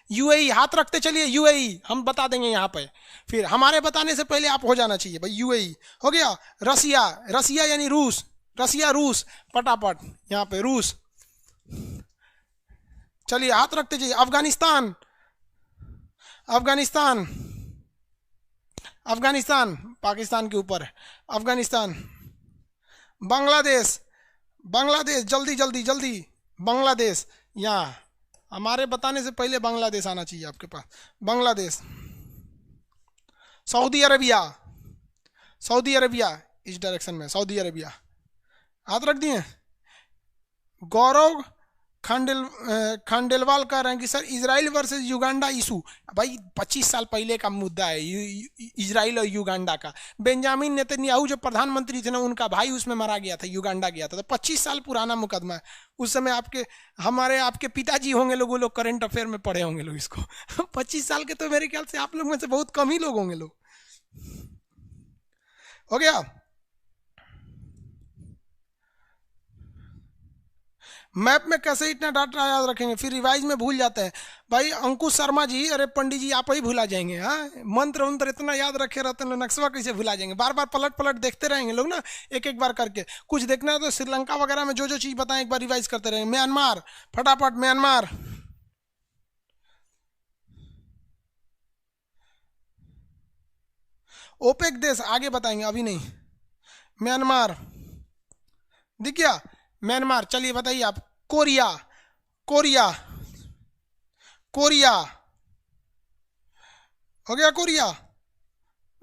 यूएई, हाथ रखते चलिए। यूएई हम बता देंगे यहाँ पे, फिर हमारे बताने से पहले आप हो जाना चाहिए भाई। यूएई हो गया। रसिया, रसिया यानी रूस, रसिया, रूस, फटाफट यहाँ पे रूस। चलिए हाथ रखते जाइए। अफगानिस्तान, अफगानिस्तान, अफगानिस्तान पाकिस्तान के ऊपर है। अफगानिस्तान। बांग्लादेश, बांग्लादेश, जल्दी जल्दी जल्दी, बांग्लादेश, यहाँ हमारे बताने से पहले बांग्लादेश आना चाहिए आपके पास। Bangladesh. Saudi Arabia, Saudi Arabia, इस डायरेक्शन में सऊदी अरेबिया, हाथ रख दिए। गौरव खांडेलवाल कह रहे हैं कि sir Israel versus Uganda issue, भाई 25 साल पहले का मुद्दा है इजराइल और युगांडा का। बेंजामिन नेतन्याहू जो प्रधानमंत्री थे ना, उनका भाई उसमें मारा गया था, युगांडा गया था। तो 25 साल पुराना मुकदमा है। उस समय आपके हमारे आपके पिताजी होंगे लोग, वो लोग करंट अफेयर में पढ़े होंगे लोग इसको 25 साल के तो मेरे ख्याल से आप लोग में से बहुत कम ही लोग होंगे लोग। हो गया। मैप में कैसे इतना डाटा याद रखेंगे, फिर रिवाइज में भूल जाते हैं भाई। अंकुश शर्मा जी, अरे पंडित जी आप ही भुला जाएंगे। हाँ, मंत्र वंत्र इतना याद रखे रहते हैं, नक्शा कैसे भुला जाएंगे। बार बार पलट पलट देखते रहेंगे लोग ना, एक एक बार करके। कुछ देखना है तो श्रीलंका वगैरह में जो जो चीज़ बताएं एक बार रिवाइज करते रहेंगे। म्यांमार, फटाफट म्यांमार, ओपेक देश आगे बताएंगे, अभी नहीं। म्यांमार दिख गया, म्यांमार। चलिए बताइए आप। कोरिया, कोरिया, कोरिया हो गया, Korea,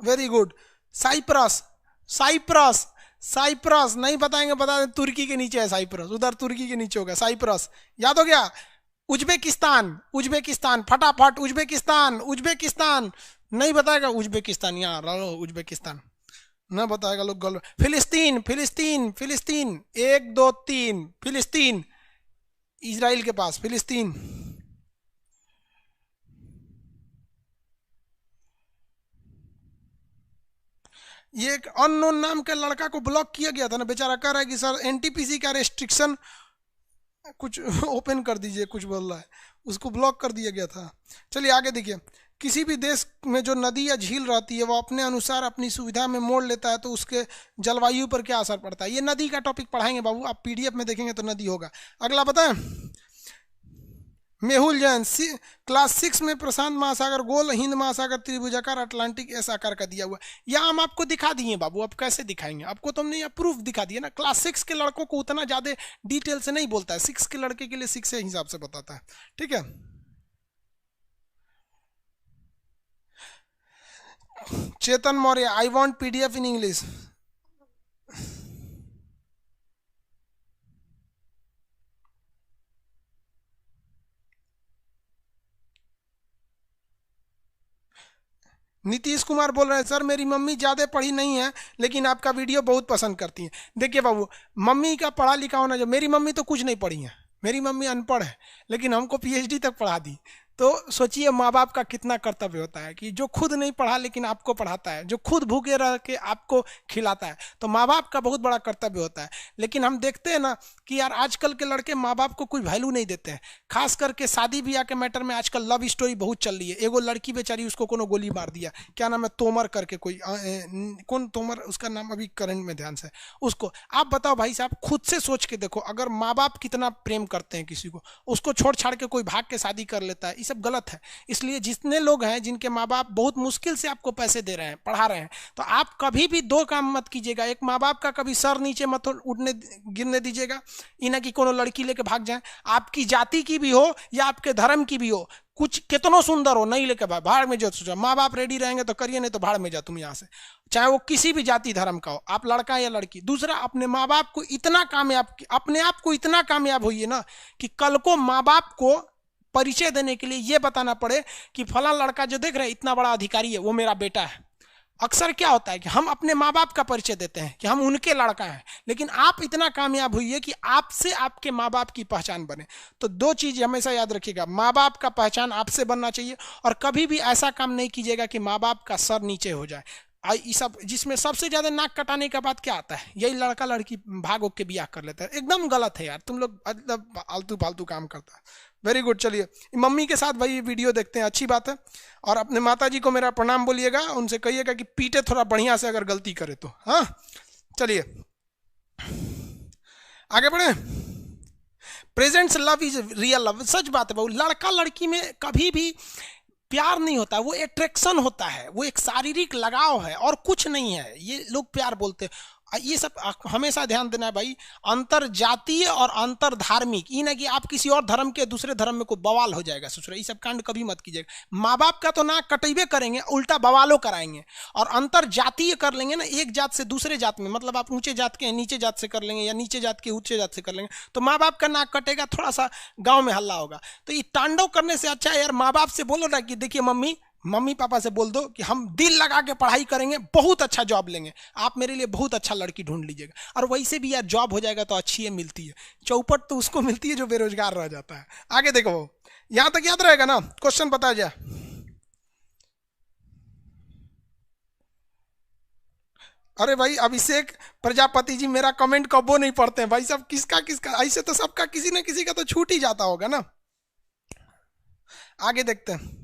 very good. Cyprus, Cyprus, Cyprus नहीं बताएंगे, बता दें तुर्की के नीचे है साइप्रस, उधर तुर्की के नीचे होगा साइप्रस, याद हो गया। उज्बेकिस्तान, उज्बेकिस्तान, फटाफट उज्बेकिस्तान, उज्बेकिस्तान नहीं बताएगा, उज्बेकिस्तान यहाँ रहो, उज्बेकिस्तान न बताएगा लोग गल। फिलिस्तीन, फिलिस्तीन, फिलिस्तीन, 1 2 3, फिलिस्तीन, इजराइल के पास फिलिस्तीन। ये एक अननोन नाम के लड़का को ब्लॉक किया गया था ना, बेचारा कह रहा है कि सर एनटीपीसी का रेस्ट्रिक्शन कुछ ओपन कर दीजिए, कुछ बोल रहा है, उसको ब्लॉक कर दिया गया था। चलिए आगे देखिए। किसी भी देश में जो नदी या झील रहती है वो अपने अनुसार अपनी सुविधा में मोड़ लेता है, तो उसके जलवायु पर क्या असर पड़ता है। ये नदी का टॉपिक पढ़ाएंगे बाबू, आप पीडीएफ में देखेंगे तो नदी होगा। अगला बताएं। मेहुल जैन, क्लास 6 में प्रशांत महासागर गोल, हिंद महासागर त्रिभुजाकार, अटलांटिक एस आकार का दिया हुआ। यहाँ हम आपको दिखा दिए बाबू, अब कैसे दिखाएंगे आपको, तो हमने यहाँ प्रूफ दिखा दिया ना। क्लास 6 के लड़कों को उतना ज़्यादा डिटेल से नहीं बोलता है, 6 के लड़के के लिए 6 के हिसाब से बताता है, ठीक है। Chetan Maurya, I want PDF in English. Nitish Kumar बोल रहे हैं सर मेरी मम्मी ज़्यादा पढ़ी नहीं है लेकिन आपका वीडियो बहुत पसंद करती हैं। देखिए बाबू, मम्मी का पढ़ा लिखा होना, जो मेरी मम्मी तो कुछ नहीं पढ़ी है, मेरी मम्मी अनपढ़ है, लेकिन हमको पीएचडी तक पढ़ा दी। तो सोचिए माँ बाप का कितना कर्तव्य होता है कि जो खुद नहीं पढ़ा लेकिन आपको पढ़ाता है, जो खुद भूखे रह के आपको खिलाता है, तो माँ बाप का बहुत बड़ा कर्तव्य होता है। लेकिन हम देखते हैं ना कि यार आजकल के लड़के माँ बाप को कोई वैल्यू नहीं देते हैं। खास करके शादी ब्याह के मैटर में आजकल लव स्टोरी बहुत चल रही है। एगो लड़की बेचारी, उसको कोनो गोली मार दिया, क्या नाम है, तोमर करके कोई, कौन तोमर, उसका नाम अभी करंट में ध्यान से, उसको आप बताओ भाई साहब, खुद से सोच के देखो, अगर माँ बाप कितना प्रेम करते हैं किसी को, उसको छोड़ छाड़ के कोई भाग के शादी कर लेता है, ये सब गलत है। इसलिए जितने लोग हैं जिनके माँ बाप बहुत मुश्किल से आपको पैसे दे रहे हैं, पढ़ा रहे हैं, तो आप कभी भी दो काम मत कीजिएगा। एक, माँ बाप का कभी सर नीचे मत उठने गिरने दीजिएगा, इन्हें कि कोनो लड़की लेके भाग जाए, आपकी जाति की भी हो या आपके धर्म की भी हो, कुछ कितनो सुंदर हो, नहीं लेके भाड़ में जो सोचा। माँ बाप रेडी रहेंगे तो करिए, नहीं तो भाड़ में जा तुम यहाँ से, चाहे वो किसी भी जाति धर्म का हो, आप लड़का या लड़की। दूसरा, अपने माँ बाप को इतना कामयाब, अपने आप को इतना कामयाब होइए ना कि कल को माँ बाप को परिचय देने के लिए ये बताना पड़े कि फला लड़का जो देख रहे इतना बड़ा अधिकारी है, वो मेरा बेटा है। अक्सर क्या होता है कि हम अपने माँ बाप का परिचय देते हैं कि हम उनके लड़का हैं, लेकिन आप इतना कामयाब हुई है कि आपसे आपके माँ बाप की पहचान बने। तो दो चीज हमेशा याद रखिएगा, माँ बाप का पहचान आपसे बनना चाहिए, और कभी भी ऐसा काम नहीं कीजिएगा कि माँ बाप का सर नीचे हो जाए। ये सब, जिसमें सबसे ज्यादा नाक कटाने का बात क्या आता है, यही लड़का लड़की भाग के ब्याह कर लेता है। एकदम गलत है यार, तुम लोग मतलब आलतू फालतू काम करता है। Very good. चलिए, मम्मी के साथ भाई वीडियो देखते हैं, अच्छी बात है। और अपने माता जी को मेरा प्रणाम बोलिएगा, उनसे कहिएगा कि पीटे थोड़ा बढ़िया से अगर गलती करे तो। हाँ, चलिए आगे बढ़े। Presents love is real love. सच बात है, लड़का लड़की में कभी भी प्यार नहीं होता, वो अट्रैक्शन होता है, वो एक शारीरिक लगाव है और कुछ नहीं है। ये लोग प्यार बोलते हैं, ये सब हमेशा ध्यान देना है भाई। अंतर जातीय और अंतर धार्मिक, ये ना कि आप किसी और धर्म के दूसरे धर्म में को बवाल हो जाएगा ससुरा, ये सब कांड कभी मत कीजिएगा। माँ बाप का तो ना कटेबे करेंगे, उल्टा बवालों कराएंगे। और अंतर जातीय कर लेंगे ना, एक जात से दूसरे जात में, मतलब आप ऊंचे जात के नीचे जात से कर लेंगे या नीचे जात के ऊंचे जात से कर लेंगे, तो माँ बाप का नाक कटेगा, थोड़ा सा गाँव में हल्ला होगा। तो ये तांडव करने से अच्छा है यार, माँ बाप से बोलो ना कि देखिए मम्मी पापा से बोल दो कि हम दिल लगा के पढ़ाई करेंगे, बहुत अच्छा जॉब लेंगे, आप मेरे लिए बहुत अच्छा लड़की ढूंढ लीजिएगा। और वैसे भी यार जॉब हो जाएगा तो अच्छी है, मिलती है, चौपट तो उसको मिलती है जो बेरोजगार रह जाता है। आगे देखो, यहां तक याद रहेगा ना, क्वेश्चन बता जा। अरे भाई अभिषेक प्रजापति जी, मेरा कमेंट कबो नहीं पढ़ते हैं भाई साहब, किसका किसका, ऐसे तो सबका किसी ना किसी का तो छूट ही जाता होगा ना। आगे देखते हैं।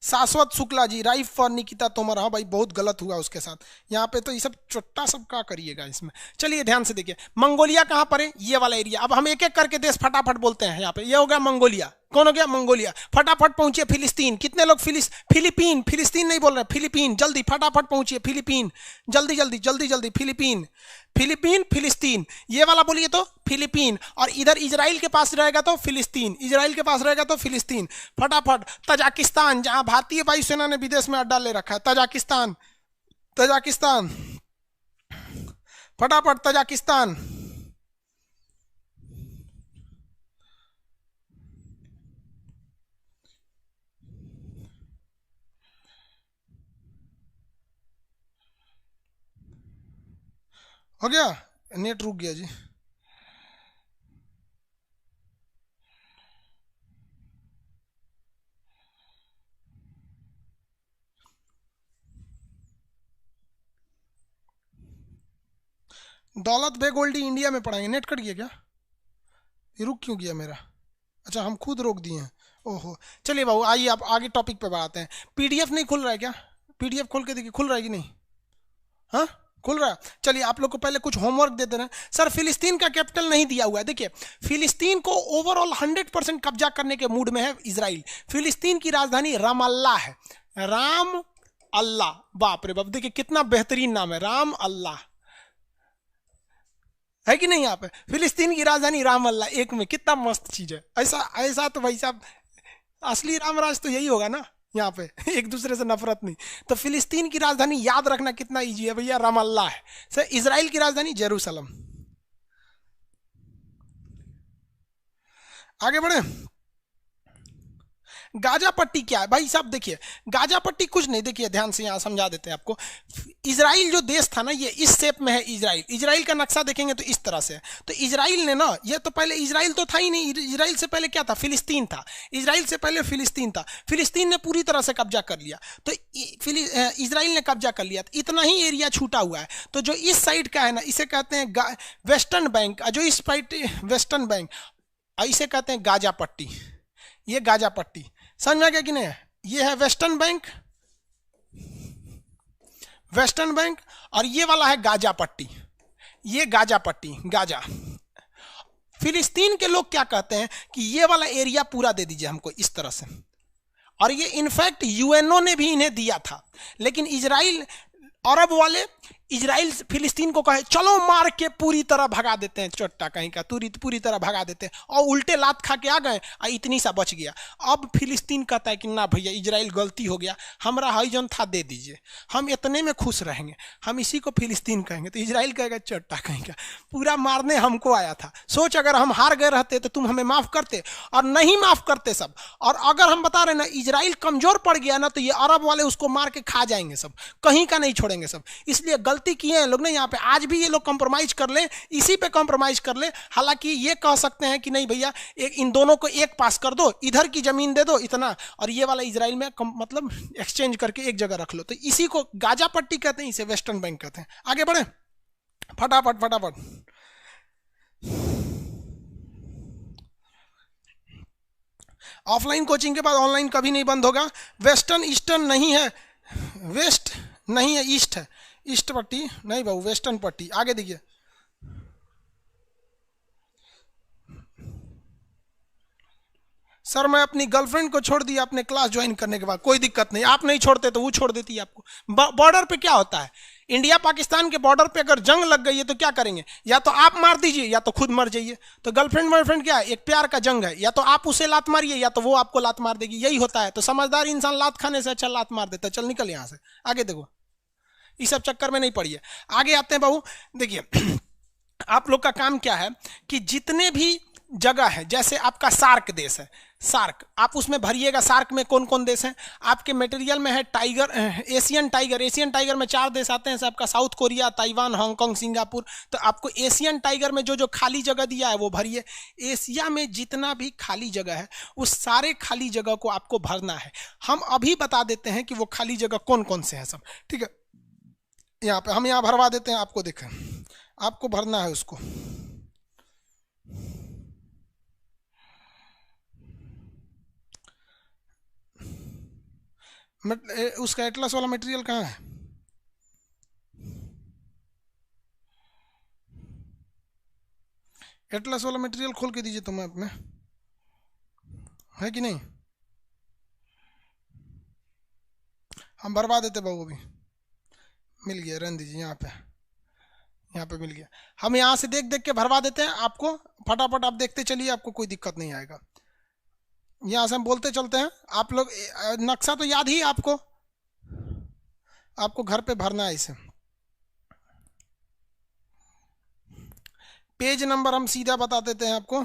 शाश्वत शुक्ला जी, राइफ फॉर निकिता तोमर। हाँ भाई, बहुत गलत हुआ उसके साथ, यहाँ पे तो ये सब चुट्टा सब क्या करिएगा इसमें। चलिए ध्यान से देखिए, मंगोलिया कहाँ पर है, ये वाला एरिया। अब हम एक एक करके देश फटाफट बोलते हैं। यहाँ पे ये हो गया मंगोलिया, कौन हो गया मंगोलिया। फटाफट पहुंचिए फिलिस्तीन। कितने लोग फिलिपीन, फिलिस्तीन नहीं बोल रहे, फिलिपीन, जल्दी फटाफट पहुंचिए फिलिपीन, जल्दी जल्दी जल्दी जल्दी। फिलिपीन, फिलिपीन, फिलिस्तीन, ये वाला बोलिए तो फिलिपीन। और इधर इजराइल के पास रहेगा तो फिलिस्तीन, इजराइल के पास रहेगा तो फिलिस्तीन। फटाफट तजाकिस्तान, जहां भारतीय वायुसेना ने विदेश में अड्डा ले रखा है, तजाकिस्तान, तजाकिस्तान, फटाफट तजाकिस्तान। हो गया, नेट रुक गया जी। दौलत बेगोल्डी इंडिया में पढ़ाएंगे। नेट कट गया क्या, ये रुक क्यों गया मेरा? अच्छा, हम खुद रोक दिए हैं, ओहो। चलिए बाबू, आइए आप आगे टॉपिक पे बढ़ाते हैं। पीडीएफ नहीं खुल रहा है क्या? पीडीएफ खोल के देखिए, खुल रहा है कि नहीं? हाँ, खुल रहा है। चलिए आप लोग को पहले कुछ होमवर्क दे दे रहे हैं। सर फिलिस्तीन का कैपिटल नहीं दिया हुआ है। देखिए, फिलिस्तीन को ओवरऑल 100% कब्जा करने के मूड में है इजराइल। फिलिस्तीन की राजधानी रामअल्लाह है, राम अल्लाह। बाप रे बाप, देखिए कितना बेहतरीन नाम है, राम अल्लाह, है कि नहीं? यहाँ पे फिलिस्तीन की राजधानी राम अल्लाह, एक में, कितना मस्त चीज है। ऐसा ऐसा तो भाई साहब असली रामराज तो यही होगा ना, यहाँ पे एक दूसरे से नफरत नहीं। तो फिलिस्तीन की राजधानी याद रखना कितना इजी है भैया, राम अल्लाह है। सर इजराइल की राजधानी जेरूसलम। आगे बढ़े। गाजा पट्टी क्या है भाई साहब? देखिए, गाजा पट्टी कुछ नहीं, देखिए ध्यान से यहाँ समझा देते हैं आपको। इजराइल जो देश था ना, ये इस शेप में है। इजराइल, इजराइल का नक्शा देखेंगे तो इस तरह से है। तो इजराइल ने ना, ये तो पहले इजराइल तो था ही नहीं, इजराइल से पहले क्या था? फिलिस्तीन था। इजराइल से पहले फिलिस्तीन था। फिलिस्तीन ने पूरी तरह से कब्जा कर लिया, तो इजराइल ने कब्जा कर लिया, तो इतना ही एरिया छूटा हुआ है। तो जो इस साइड का है ना, इसे कहते हैं वेस्टर्न बैंक, जो इस साइड वेस्टर्न बैंक, इसे कहते हैं गाजा पट्टी। ये गाजा पट्टी समझ में आ गया कि नहीं? ये है वेस्टर्न बैंक, वेस्टर्न बैंक, और ये वाला है गाजा पट्टी। ये गाजा पट्टी, गाजा। फिलिस्तीन के लोग क्या कहते हैं कि ये वाला एरिया पूरा दे दीजिए हमको इस तरह से, और ये इनफैक्ट यूएनओ ने भी इन्हें दिया था, लेकिन इजराइल, अरब वाले इजराइल फिलिस्तीन को कहे चलो मार के पूरी तरह भगा देते हैं, चोट्टा कहीं का पूरी तरह भगा देते हैं, और उल्टे लात खा के आ गए, इतनी सा बच गया। अब फिलिस्तीन कहता है कि ना भैया इजराइल गलती हो गया, हमारा हाईजन था दे दीजिए, हम इतने में खुश रहेंगे, हम इसी को फिलिस्तीन कहेंगे। तो इजराइल कहेगा चोट्टा कहीं का, पूरा मारने हमको आया था, सोच अगर हम हार गए रहते तो तुम हमें माफ करते, और नहीं माफ करते सब। और अगर हम बता रहे ना इजराइल कमजोर पड़ गया ना, तो ये अरब वाले उसको मार के खा जाएंगे सब, कहीं का नहीं छोड़ेंगे सब। इसलिए गलती किए हैं लोग ने यहाँ पे, आज भी ये लोग कंप्रोमाइज कर ले, इसी पे कंप्रोमाइज कर ले। हालांकि ये कह सकते हैं कि नहीं भैया इन दोनों को एक पास कर दो, इधर की जमीन दे दो इतना, और ये वाला इजराइल में मतलब एक्सचेंज करके एक जगह रख लो। तो इसी को गाजा पट्टी कहते हैं, इसे वेस्टर्न बैंक कहते हैं। आगे बढ़े फटाफट फटाफट। ऑफलाइन कोचिंग के बाद ऑनलाइन कभी नहीं बंद होगा। वेस्टर्न ईस्टर्न नहीं है, वेस्ट नहीं है, ईस्ट है, ईस्ट पट्टी नहीं बाबू, वेस्टर्न पट्टी। आगे देखिए, सर मैं अपनी गर्लफ्रेंड को छोड़ दिया अपने क्लास ज्वाइन करने के बाद। कोई दिक्कत नहीं, आप नहीं छोड़ते तो वो छोड़ देती है आपको। बॉर्डर पे क्या होता है, इंडिया पाकिस्तान के बॉर्डर पे अगर जंग लग गई है तो क्या करेंगे, या तो आप मार दीजिए या तो खुद मर जाइए। तो गर्लफ्रेंड बॉयफ्रेंड क्या है, एक प्यार का जंग है, या तो आप उसे लात मारिए या तो वो आपको लात मार देगी, यही होता है। तो समझदार इंसान लात खाने से अच्छा लात मार देता है। चल निकल यहाँ से, आगे देखो, इस सब चक्कर में नहीं पड़िए। आगे आते हैं बाबू, देखिए आप लोग का काम क्या है कि जितने भी जगह है, जैसे आपका सार्क देश है, सार्क आप उसमें भरिएगा, सार्क में कौन कौन देश हैं। आपके मटेरियल में है tiger, Asian tiger, Asian tiger में 4 देश आते हैं आपका, south Korea, Taiwan, Hong Kong, Singapore. तो आपको एशियन टाइगर में जो जो खाली जगह दिया है वो भरिए। एशिया में जितना भी खाली जगह है उस सारे खाली जगह को आपको भरना है। हम अभी बता देते हैं कि वो खाली जगह कौन कौन से हैं सब, ठीक है। यहाँ पे हम यहाँ भरवा देते हैं, आपको देखें, आपको भरना है उसको। उसका एटलस वाला मटेरियल कहाँ है, एटलस वाला मटेरियल खोल के दीजिए तो मैप में, है कि नहीं। हम भरवा देते बाबू, अभी मिल गया, रहने दीजिए, यहाँ पे मिल गया। हम यहाँ से देख देख के भरवा देते हैं आपको, फटाफट आप देखते चलिए, आपको कोई दिक्कत नहीं आएगा। यहाँ से हम बोलते चलते हैं, आप लोग नक्शा तो याद ही आपको, आपको घर पे भरना है इसे। पेज नंबर हम सीधा बता देते हैं आपको,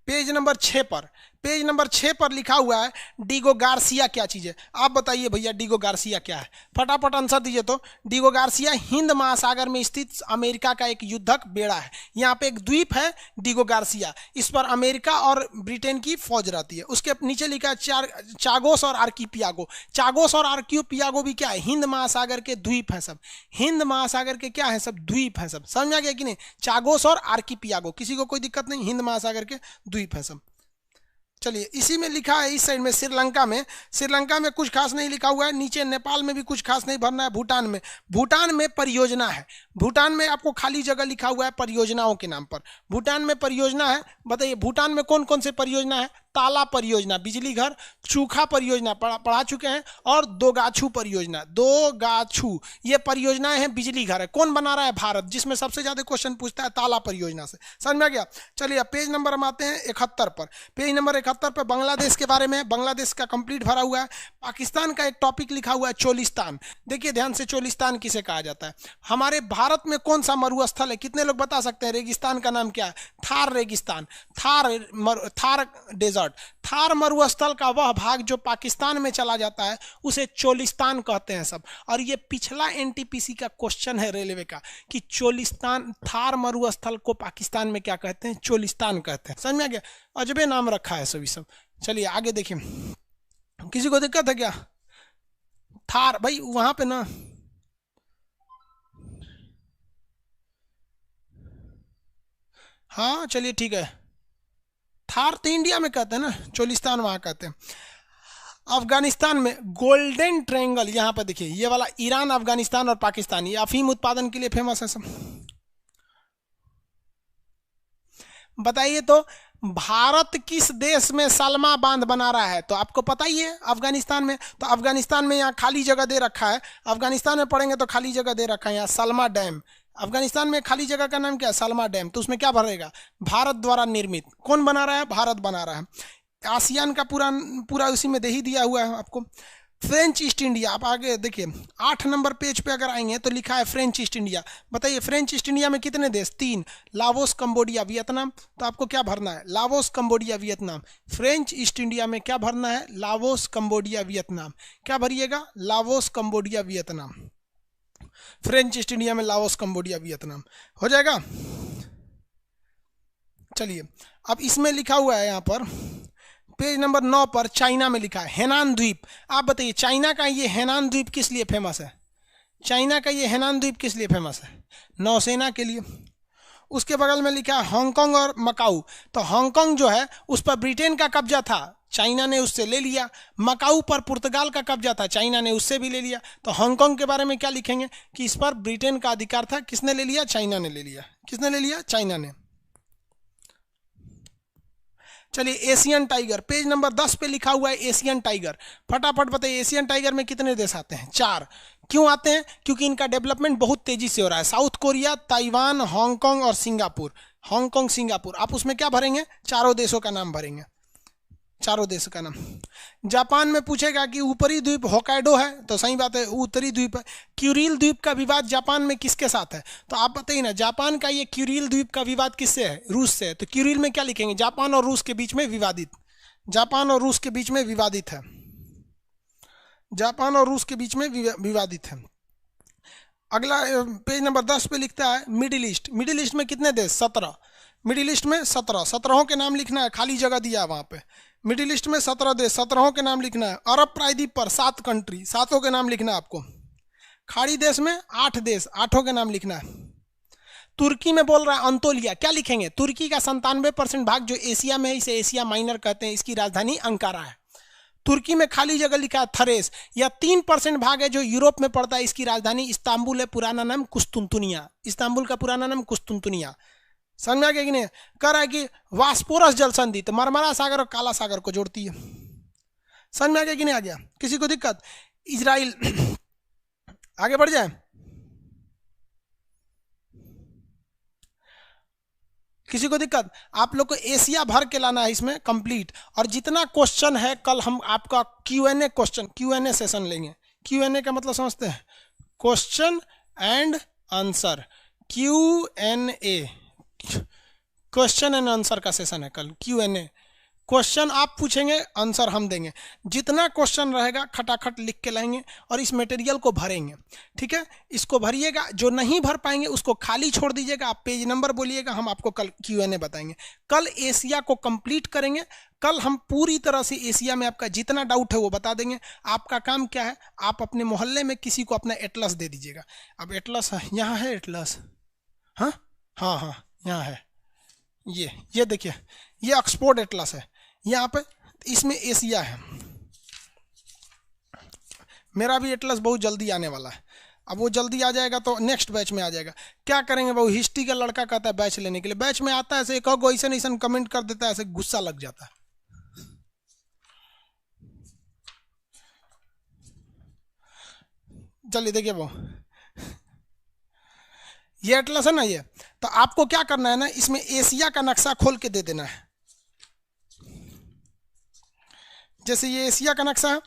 पेज नंबर 6 पर, पेज नंबर 6 पर लिखा हुआ है डीगो गार्सिया क्या चीज़ है। आप बताइए भैया डीगो गार्सिया क्या है, फटाफट आंसर दीजिए। तो डीगो गार्सिया हिंद महासागर में स्थित अमेरिका का एक युद्धक बेड़ा है। यहाँ पे एक द्वीप है डीगो गार्सिया, इस पर अमेरिका और ब्रिटेन की फौज रहती है। उसके नीचे लिखा है चागोस और आर्किपियागो। चागोस और आर्किपियागो भी क्या है, हिंद महासागर के द्वीप हैं सब, हिंद महासागर के क्या है सब, द्वीप हैं सब। समझ आ गया कि नहीं, चागोस और आर्किपियागो, किसी को कोई दिक्कत नहीं, हिंद महासागर के द्वीप हैं सब। चलिए इसी में लिखा है इस साइड में श्रीलंका में, श्रीलंका में कुछ खास नहीं लिखा हुआ है। नीचे नेपाल में भी कुछ खास नहीं भरना है। भूटान में, भूटान में परियोजना है, भूटान में आपको खाली जगह लिखा हुआ है परियोजनाओं के नाम पर। भूटान में परियोजना है, बताइए भूटान में कौन कौन से परियोजना है। ताला परियोजना, बिजली घर, चूखा परियोजना पढ़ा चुके हैं, और दोगाछू परियोजना, दोगाछू ये परियोजनाएं हैं, बिजली घर है। कौन बना रहा है, भारत, जिसमें सबसे ज्यादा क्वेश्चन पूछता है ताला परियोजना से। समझ में आ गया। चलिए अब पेज नंबर हम आते हैं 71 पर। पेज नंबर 71 पर बांग्लादेश के बारे में, बांग्लादेश का कंप्लीट भरा हुआ है। पाकिस्तान का एक टॉपिक लिखा हुआ है चोलिस्तान। देखिए ध्यान से, चोलिस्तान किसे कहा जाता है। हमारे भारत में कौन सा मरुस्थल है, कितने लोग बता सकते हैं। रेगिस्तान का नाम क्या है, थार रेगिस्तान, थार डेजर्ट। थार मरुस्थल का वह भाग जो पाकिस्तान में चला जाता है उसे चोलिस्तान कहते हैं सब। और ये पिछला एनटीपीसी का क्वेश्चन है रेलवे का कि चोलिस्तान, थार मरुस्थल को पाकिस्तान में क्या कहते हैं, चोलिस्तान कहते हैं। समझ में आ गया, अजबे नाम रखा है सभी सब। चलिए आगे देखिए, किसी को दिक्कत है क्या। थार भाई वहां पे ना, हाँ चलिए ठीक है, थार तो इंडिया में कहते हैं ना, चोलिस्तान वहां कहते हैं। अफगानिस्तान में गोल्डन ट्रायंगल, यहाँ पर देखिए ये वाला ईरान, अफगानिस्तान और पाकिस्तान, ये अफीम उत्पादन के लिए फेमस है सब। बताइए तो भारत किस देश में सलमा बांध बना रहा है? तो आपको पता ही है अफगानिस्तान में। तो अफगानिस्तान में यहाँ खाली जगह दे रखा है, अफगानिस्तान में पढ़ेंगे तो खाली जगह दे रखा है यहाँ सलमा डैम। अफगानिस्तान में खाली जगह का नाम क्या है? सलमा डैम। तो उसमें क्या भरेगा? भारत द्वारा निर्मित। कौन बना रहा है? भारत बना रहा है। आसियान का पूरा पूरा उसी में दे ही दिया हुआ है आपको। फ्रेंच ईस्ट इंडिया, आप आगे देखिए 8 नंबर पेज पे अगर आएंगे तो लिखा है फ्रेंच ईस्ट इंडिया। बताइए फ्रेंच ईस्ट इंडिया में कितने देश? 3, लाओस, कंबोडिया, वियतनाम। तो आपको क्या भरना है? Laos, Cambodia, Vietnam. French East India में क्या भरना है? Laos, Cambodia, Vietnam. क्या भरिएगा? Laos, Cambodia, Vietnam. French East India में लाओस, कंबोडिया, वियतनाम हो जाएगा। चलिए अब इसमें लिखा हुआ है यहाँ पर पेज नंबर 9 पर चाइना में लिखा है हेनान द्वीप। आप बताइए चाइना का ये हेनान द्वीप किस लिए फेमस है? चाइना का ये हेनान द्वीप किस लिए फेमस है? नौसेना के लिए। उसके बगल में लिखा है हांगकांग और मकाऊ। तो हांगकांग जो है उस पर ब्रिटेन का कब्जा था, चाइना ने उससे ले लिया। मकाऊ पर पुर्तगाल का कब्जा था, चाइना ने उससे भी ले लिया। तो हांगकांग के बारे में क्या लिखेंगे कि इस पर ब्रिटेन का अधिकार था। किसने ले लिया? चाइना ने ले लिया। किसने ले लिया? चाइना ने। चलिए एशियन टाइगर, पेज नंबर 10 पे लिखा हुआ है एशियन टाइगर। फटाफट बताइए एशियन टाइगर में कितने देश आते हैं? 4। क्यों आते हैं? क्योंकि इनका डेवलपमेंट बहुत तेजी से हो रहा है। साउथ कोरिया, ताइवान, हांगकांग और सिंगापुर। Hong Kong, Singapore. आप उसमें क्या भरेंगे? चारों देशों का नाम भरेंगे, चारों देशों का नाम। जापान में पूछेगा कि ऊपरी द्वीप होकाइडो है, तो सही बात है उत्तरी द्वीप है। क्यूरिल द्वीप का विवाद जापान में किसके साथ है? तो आप बताइए ना, जापान का ये क्यूरिल द्वीप का विवाद किससे है? रूस से है। तो क्यूरिल में क्या लिखेंगे? जापान और रूस के बीच में विवादित। जापान और रूस के बीच में विवादित है। जापान और रूस के बीच में विवादित है। अगला पेज नंबर 10 पे लिखता है मिडिल ईस्ट। मिडिल ईस्ट में कितने देश? 17। मिडिल ईस्ट में 17। 17 के नाम लिखना है, खाली जगह दिया है वहां पे। मिडिल ईस्ट में 17 देश, 17 के नाम लिखना है। अरब प्रायद्वीप पर 7 कंट्री, 7 के नाम लिखना है आपको। खाड़ी देश में 8 देश, 8 के नाम लिखना है। तुर्की में बोल रहा है अंतोलिया, क्या लिखेंगे? तुर्की का 97% भाग जो एशिया में है, इसे एशिया माइनर कहते हैं। इसकी राजधानी अंकारा है। तुर्की में खाली जगह लिखा है थरेस, या 3% भाग है जो यूरोप में पड़ता है। इसकी राजधानी इस्तांबुल है, पुराना नाम कुस्तुनतुनिया। इस्तांबुल का पुराना नाम कुस्तुनतुनिया। समझ में आ गया कि नहीं? कह रहा है कि वास्पोरस जल संधि तो मरमरा सागर और काला सागर को जोड़ती है। समझ में आ गया कि नहीं आ गया? किसी को दिक्कत? इजराइल आगे बढ़ जाए, किसी को दिक्कत? आप लोग को एशिया भर के लाना है इसमें कंप्लीट। और जितना क्वेश्चन है कल हम आपका Q&A क्वेश्चन, Q&A सेशन लेंगे। Q&A का मतलब समझते हैं? Question and answer. Q&A, question and answer का सेशन है कल। Q&A, क्वेश्चन आप पूछेंगे, आंसर हम देंगे। जितना क्वेश्चन रहेगा खटाखट लिख के लाएंगे और इस मटेरियल को भरेंगे। ठीक है, इसको भरिएगा। जो नहीं भर पाएंगे उसको खाली छोड़ दीजिएगा। आप पेज नंबर बोलिएगा, हम आपको कल Q&A बताएंगे। कल एशिया को कंप्लीट करेंगे। कल हम पूरी तरह से एशिया में आपका जितना डाउट है वो बता देंगे। आपका काम क्या है? आप अपने मोहल्ले में किसी को अपना एटलस दे दीजिएगा। अब एटलस यहाँ है, एटलस, हाँ हाँ हाँ यहाँ है। ये देखिए, ये ऑक्सफोर्ड एटलस है। यहाँ पे इसमें एशिया है। मेरा भी एटलस बहुत जल्दी आने वाला है। अब वो जल्दी आ जाएगा तो नेक्स्ट बैच में आ जाएगा। क्या करेंगे बाबू? हिस्ट्री का लड़का कहता है बैच लेने के लिए, बैच में आता है ऐसे एक ऐसा कमेंट कर देता है, ऐसे गुस्सा लग जाता है। चलिए देखिए वो ये एटलस है ना, ये तो आपको क्या करना है ना, इसमें एशिया का नक्शा खोल के दे देना है। जैसे ये एशिया का नक्शा है,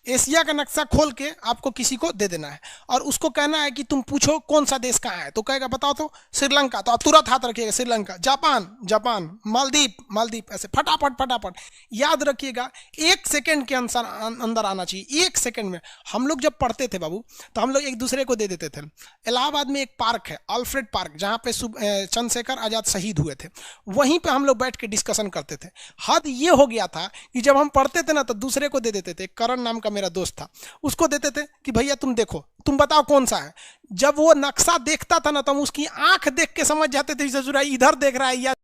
एशिया का नक्शा खोल के आपको किसी को दे देना है और उसको कहना है कि तुम पूछो कौन सा देश कहाँ है। तो कहेगा बताओ तो श्रीलंका, तो आप तुरंत हाथ रखिएगा श्रीलंका। Japan, Japan. मालदीप, मालदीप। ऐसे फटाफट फटाफट याद रखिएगा। 1 सेकंड के अंदर आना चाहिए, 1 सेकंड में। हम लोग जब पढ़ते थे बाबू तो हम लोग एक दूसरे को दे देते थे। इलाहाबाद में एक पार्क है, अल्फ्रेड पार्क, जहाँ पे चंद्रशेखर आजाद शहीद हुए थे। वहीं पे हम लोग बैठ के डिस्कशन करते थे। हद ये हो गया था कि जब हम पढ़ते थे ना तो दूसरे को दे देते थे। करण नाम का मेरा दोस्त था, उसको देते थे कि भैया तुम देखो, तुम बताओ कौन सा है। जब वो नक्शा देखता था ना तो हम उसकी आंख देख के समझ जाते थे इधर देख रहा है या